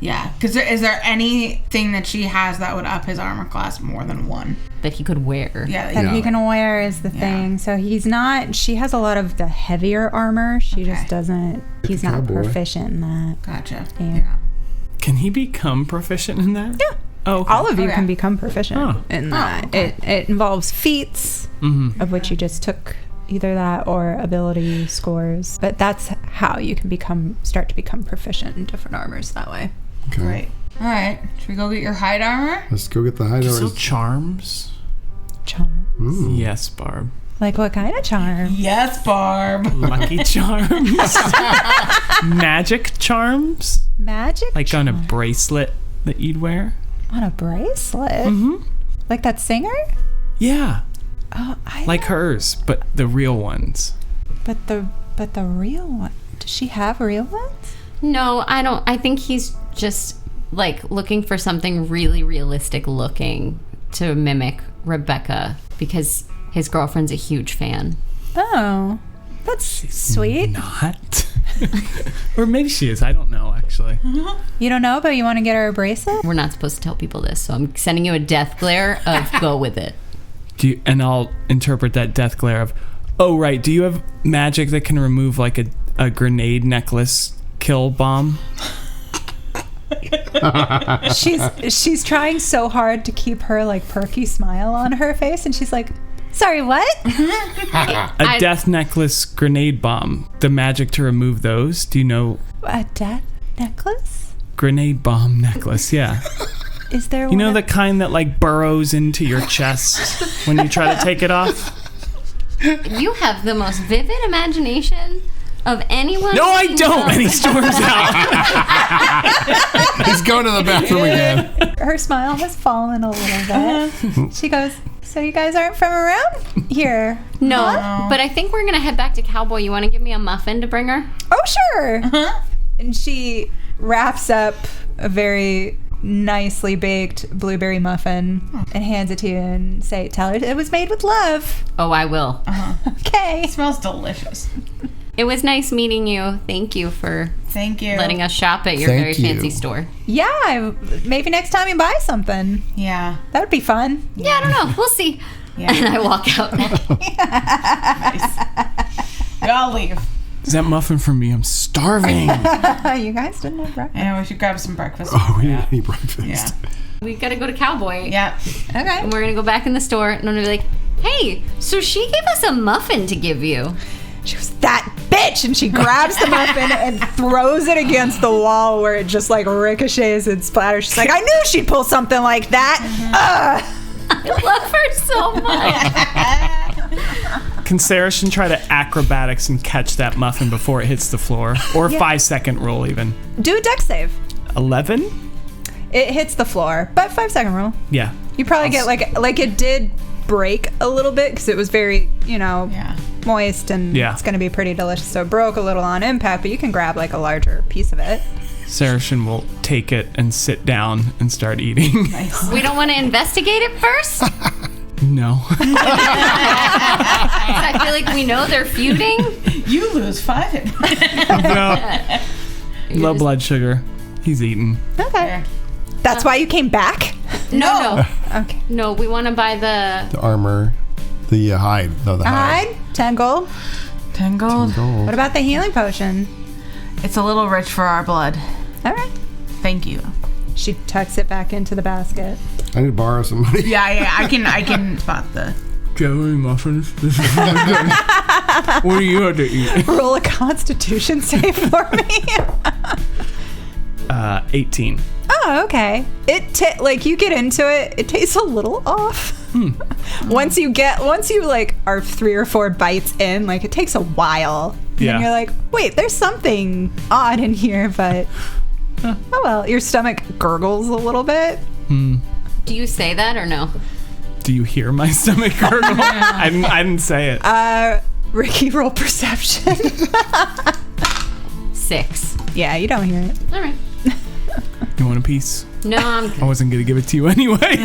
Yeah. Because is there anything that she has that would up his armor class more than 1? That he could wear. Yeah. That he can wear is the thing. So he's not, she has a lot of the heavier armor. She just doesn't, he's not cowboy. proficient in that. Gotcha. Yeah. Can he become proficient in that? Yeah. Oh, okay. All of you Okay. can become proficient Oh. in that. It involves feats, of which you just took either that or ability scores. But that's how you can start to become proficient in different armors that way. Okay. Great. All right. Should we go get your hide armor? Let's go get the high Still doors. charms? Charm. Yes, Barb. Like what kind of charm? Yes, Barb. Lucky charms? Magic charms? Magic Like on a bracelet that you'd wear? on a bracelet? Like that singer? Yeah, Oh, I like hers, but the real ones. But the real one. Does she have real ones? No, I don't. I think he's just like looking for something really realistic looking to mimic Rebecca because his girlfriend's a huge fan. Oh, that's sweet. Not. Or maybe she is. I don't know, actually. You don't know, but you want to get her a bracelet? We're not supposed to tell people this, so I'm sending you a death glare of go with it. And I'll interpret that death glare of, oh, right. Do you have magic that can remove like a grenade necklace kill bomb? She's trying so hard to keep her like perky smile on her face, and she's like, sorry, what? A death necklace grenade bomb. The magic to remove those. Do you know? A death necklace? Grenade bomb necklace, yeah. Is there You one know of- the kind that like burrows into your chest when you try to take it off? You have the most vivid imagination of anyone. No, I don't. And he storms out. He's going to the bathroom again. Her smile has fallen a little bit. She goes, So you guys aren't from around here? No, but I think we're gonna head back to Cowboy. You want to give me a muffin to bring her? Oh, sure. And she wraps up a very nicely baked blueberry muffin and hands it to you and tell her it was made with love. Oh, I will. Okay. It smells delicious. It was nice meeting you. Thank you for Thank you. letting us shop at your Thank very fancy you. store. Yeah, maybe next time you buy something. Yeah. That would be fun. Yeah, I don't know. We'll see. Yeah. And I walk out. We all leave. Is that muffin for me? I'm starving. You guys didn't have breakfast. And we should grab some breakfast. Oh, we yeah. didn't eat breakfast. Yeah. We gotta go to Cowboy. Yeah. Okay. And we're gonna go back in the store and I'm gonna be like, hey, so she gave us a muffin to give you. She was that bitch, and she grabs the muffin and throws it against the wall where it just like ricochets and splatters. She's like, I knew she'd pull something like that. I love her so much. Can Saracen try to acrobatics and catch that muffin before it hits the floor? Or a 5-second roll even? Do a dex save. 11? It hits the floor, but 5-second roll. Yeah. You probably get like it did break a little bit because it was very, Yeah. moist and Yeah. it's going to be pretty delicious. So it broke a little on impact, but you can grab like a larger piece of it. Saracen will take it and sit down and start eating. We don't want to investigate it first? No. I feel like we know they're feuding. You lose 5. No. Low blood sugar. He's eating. Okay. That's why you came back? No. Okay. No, we want to buy the... The armor, the hide. No, the hide. Hide, 10 gold. 10 gold. Gold. What about the healing potion? It's a little rich for our blood. All right. Thank you. She tucks it back into the basket. I need to borrow some money. Yeah, I can spot the... Do you have any muffins? What do you have to eat? Roll a constitution save for me. 18. Oh, okay. Like you get into it, it tastes a little off. Once you like are 3 or 4 bites in, like it takes a while. Yeah. And you're like, wait, there's something odd in here, but oh well. Your stomach gurgles a little bit. Do you say that or no? Do you hear my stomach gurgle? I didn't say it. Ricky, roll perception. 6. Yeah, you don't hear it. All right. You want a piece? No, I'm good. I wasn't going to give it to you anyway.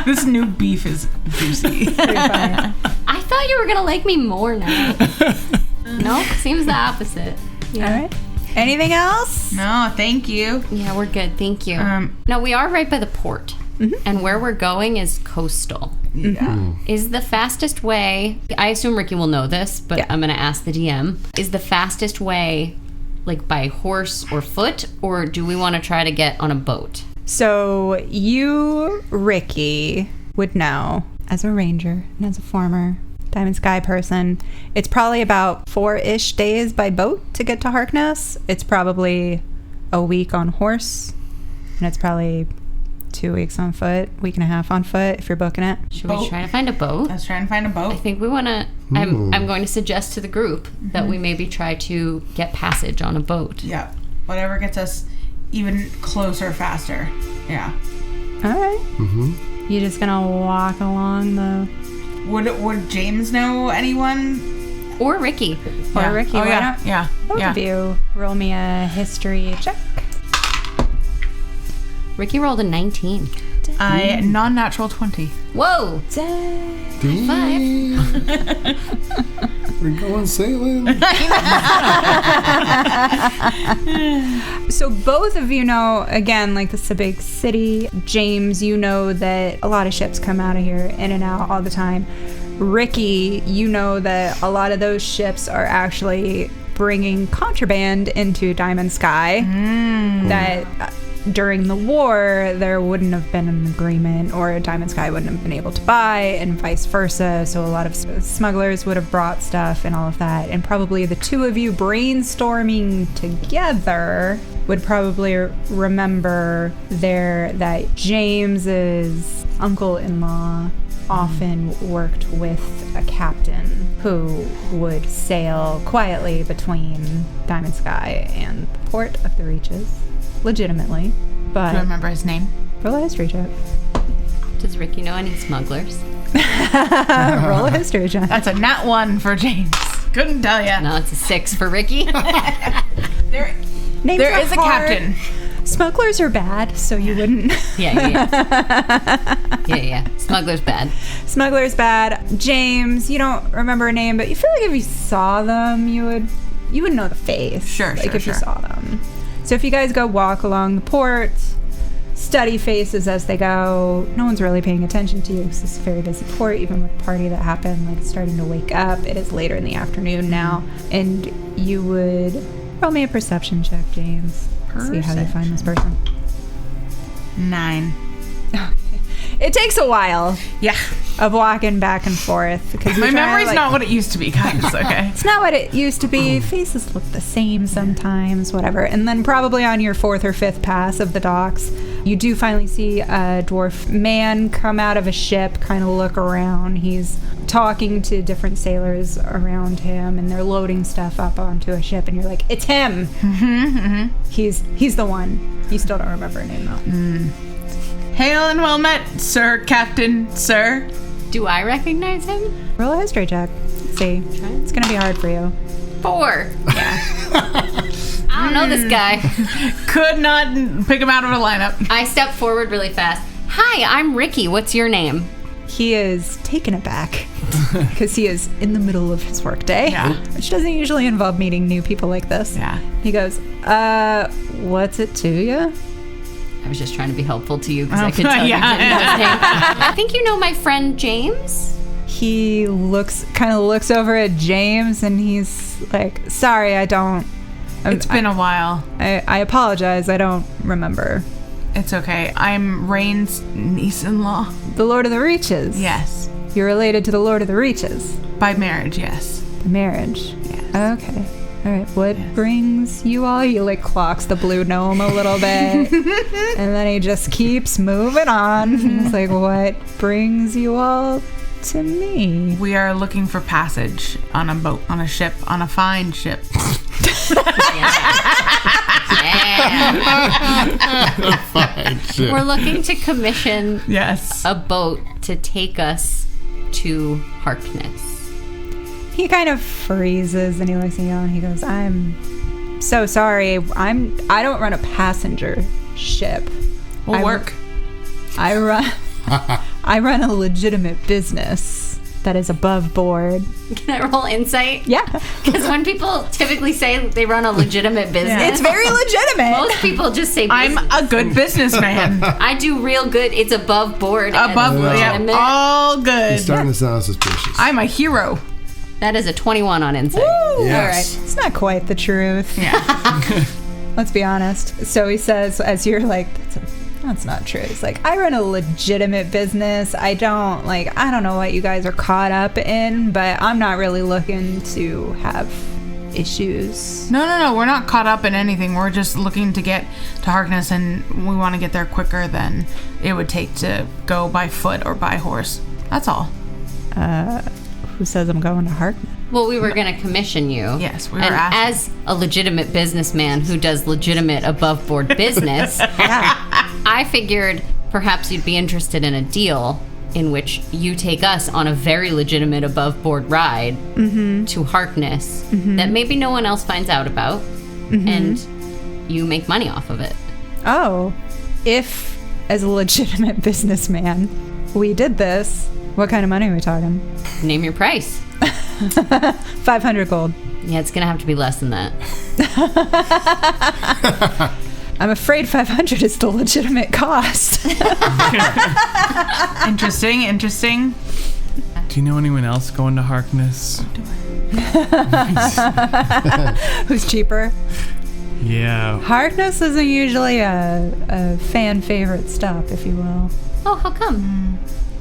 This new beef is juicy. Pretty funny. I thought you were going to like me more now. No, seems the opposite. All right. Anything else? No, thank you. Yeah, we're good. Thank you. Um, No, we are right by the port. And where we're going is coastal. Yeah. Is the fastest way, I assume Ricky will know this, but Yeah. I'm going to ask the DM, is the fastest way like by horse or foot, or do we want to try to get on a boat? So you, Ricky, would know as a ranger and as a former Diamond Sky person, it's probably about 4-ish days by boat to get to Harkness. It's probably a week on horse, and it's probably 2 weeks on foot, week and a half on foot if you're booking it. Should Boat. we try to find a boat? I was trying to find a I boat. think we want to, I'm going to suggest to the group that we maybe try to get passage on a boat. Yeah. Whatever gets us even closer, faster. Yeah. All right. You just gonna walk along the Would James know anyone? Or Ricky. or Yeah. Ricky? Oh, why yeah. not? Yeah. Both Yeah. of you roll me a history check. Ricky rolled a 19. I non-natural 20. Whoa! Five. We're going sailing. So both of you know, again, like this is a big city. James, you know that a lot of ships come out of here in and out all the time. Ricky, you know that a lot of those ships are actually bringing contraband into Diamond Sky. That during the war, there wouldn't have been an agreement, or Diamond Sky wouldn't have been able to buy, and vice versa. So a lot of smugglers would have brought stuff and all of that. And probably the two of you brainstorming together would probably remember that James's uncle-in-law often worked with a captain who would sail quietly between Diamond Sky and the port of the Reaches. Legitimately, Do I but remember his name? roll a history check. Does Ricky know any smugglers? Roll a history, John. That's a nat 1 for James. Couldn't tell ya. No, it's a 6 for Ricky. There Names are is a hard. captain. Smugglers are bad, so you wouldn't. Yeah. Smuggler's bad. Smuggler's bad. James, you don't remember a name, but you feel like if you saw them, you would know the face. Sure, like sure, if you sure. saw them. So if you guys go walk along the port, study faces as they go. No one's really paying attention to you because it's a very busy port, even with the party that happened. Like, it's starting to wake up. It is later in the afternoon now. And you would roll me a perception check, James. See how you find this person. 9. It takes a while Yeah. of walking back and forth because My memory's not what it used to be, guys. Okay. It's not what it used to be. Faces look the same sometimes, whatever. And then probably on your 4th or 5th pass of the docks, you do finally see a dwarf man come out of a ship, kind of look around. He's talking to different sailors around him, and they're loading stuff up onto a ship, and you're like, it's him. He's the one. You still don't remember her name, though. Hail and well met, sir, captain, sir. Do I recognize him? Roll a history check. Let's see. It's going to be hard for you. 4. Yeah. I don't know this guy. Could not pick him out of a lineup. I step forward really fast. Hi, I'm Ricky. What's your name? He is taken aback because he is in the middle of his workday, Yeah. which doesn't usually involve meeting new people like this. Yeah. He goes, what's it to you? I was just trying to be helpful to you because I could tell yeah. you didn't know his name. I think you know my friend James. He kind of looks over at James and he's like, sorry, I don't. It's been a while. I apologize. I don't remember. It's okay. I'm Rain's niece-in-law. The Lord of the Reaches. Yes. You're related to the Lord of the Reaches. By marriage, yes. The marriage. Yes. Okay. All right. What brings you all? He like clocks the blue gnome a little bit, and then he just keeps moving on. He's like, "What brings you all to me?" We are looking for passage on a boat, on a ship, on a fine ship. Fine, shit. We're looking to commission Yes. a boat to take us to Harkness. He kind of freezes and he looks at you and he goes, "I'm so sorry. I don't run a passenger ship. We'll work. I run a legitimate business that is above board." Can I roll insight? Yeah. Because when people typically say they run a legitimate business, It's very legitimate. most people just say I'm business. a good businessman. I do real good. It's above board. and Above, yeah, legitimate. all You're good. starting to sound suspicious. I'm a hero. That is a 21 on insight. All right. Yes. It's not quite the truth. Yeah. Let's be honest. So he says, as you're like, that's not true. He's like, I run a legitimate business. I don't know what you guys are caught up in, but I'm not really looking to have issues. No. We're not caught up in anything. We're just looking to get to Harkness, and we want to get there quicker than it would take to go by foot or by horse. That's all. Who says I'm going to Harkness? Well, we were going to commission you. Yes, we were And asking. as a legitimate businessman who does legitimate above board business, I figured perhaps you'd be interested in a deal in which you take us on a very legitimate above board ride to Harkness that maybe no one else finds out about, and you make money off of it. Oh, if as a legitimate businessman we did this, what kind of money are we talking? Name your price. 500 gold. Yeah, it's going to have to be less than that. I'm afraid 500 is the legitimate cost. Interesting. Do you know anyone else going to Harkness? Who's cheaper? Yeah. Harkness isn't usually a fan favorite stop, if you will. Oh, how come?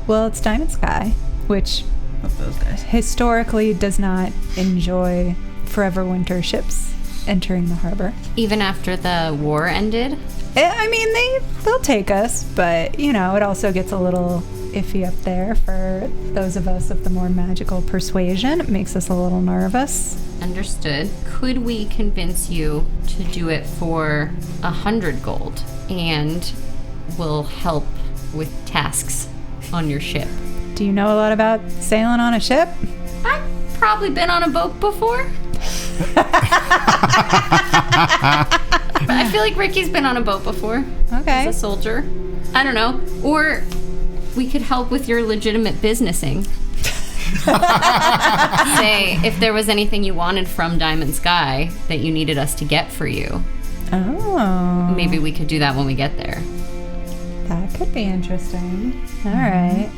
Well, it's Diamond Sky, which Fuck those guys. historically does not enjoy forever winter ships entering the harbor. Even after the war ended? I mean, they'll take us, but, you know, it also gets a little iffy up there for those of us of the more magical persuasion. It makes us a little nervous. Understood. Could we convince you to do it for 100 gold? And we'll help with tasks on your ship. Do you know a lot about sailing on a ship? I've probably been on a boat before. I feel like Ricky's been on a boat before. Okay. As a soldier. I don't know. Or we could help with your legitimate businessing. Say, if there was anything you wanted from Diamond Sky that you needed us to get for you, Oh. maybe we could do that when we get there. That could be interesting. All right.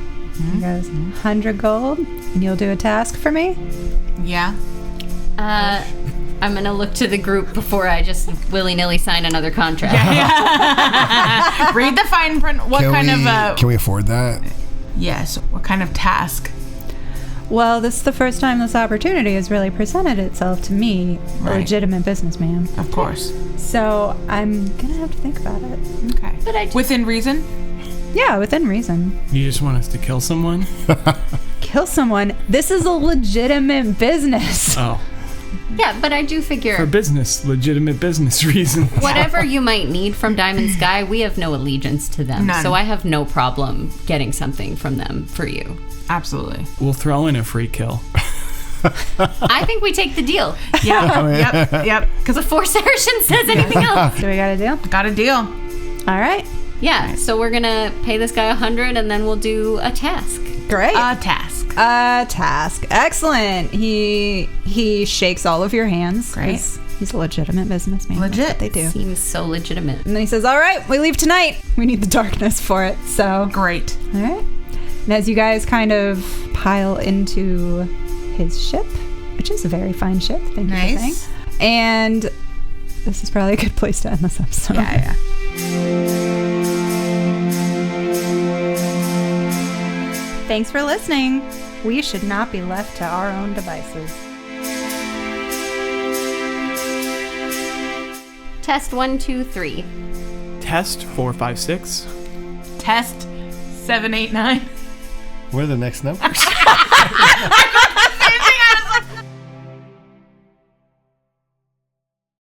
He goes, 100 gold, and you'll do a task for me? Yeah. I'm going to look to the group before I just willy-nilly sign another contract. Read the fine print. What Can we afford that? Yes. What kind of task? Well, this is the first time this opportunity has really presented itself to me, a Right. legitimate businessman. Of course. So I'm going to have to think about it. Okay. But I Within reason? Yeah, within reason. You just want us to kill someone? Kill someone. This is a legitimate business. Oh. Yeah, but I do For figure business, legitimate business reasons. whatever you might need from Diamond Sky, we have no allegiance to them. None. So I have no problem getting something from them for you. Absolutely. We'll throw in a free kill. I think we take the deal Yep. Because before Saracen says anything else. Do we got a deal? got a deal. All right. Yeah, so we're gonna pay this guy 100 and then we'll do a task. Great. A task. A task. Excellent. He shakes all of your hands. Great. 'Cause he's a legitimate businessman. That's Legit. what they do. Seems so legitimate. And then he says, all right, we leave tonight. We need the darkness for it. So, Great. all right. And as you guys kind of pile into his ship, which is a very fine ship, thank you for Nice. saying. And this is probably a good place to end this episode. Yeah. Thanks for listening. We should not be left to our own devices. Test 1, 2, 3. Test 4, 5, 6. Test 7, 8, 9. What are the next numbers?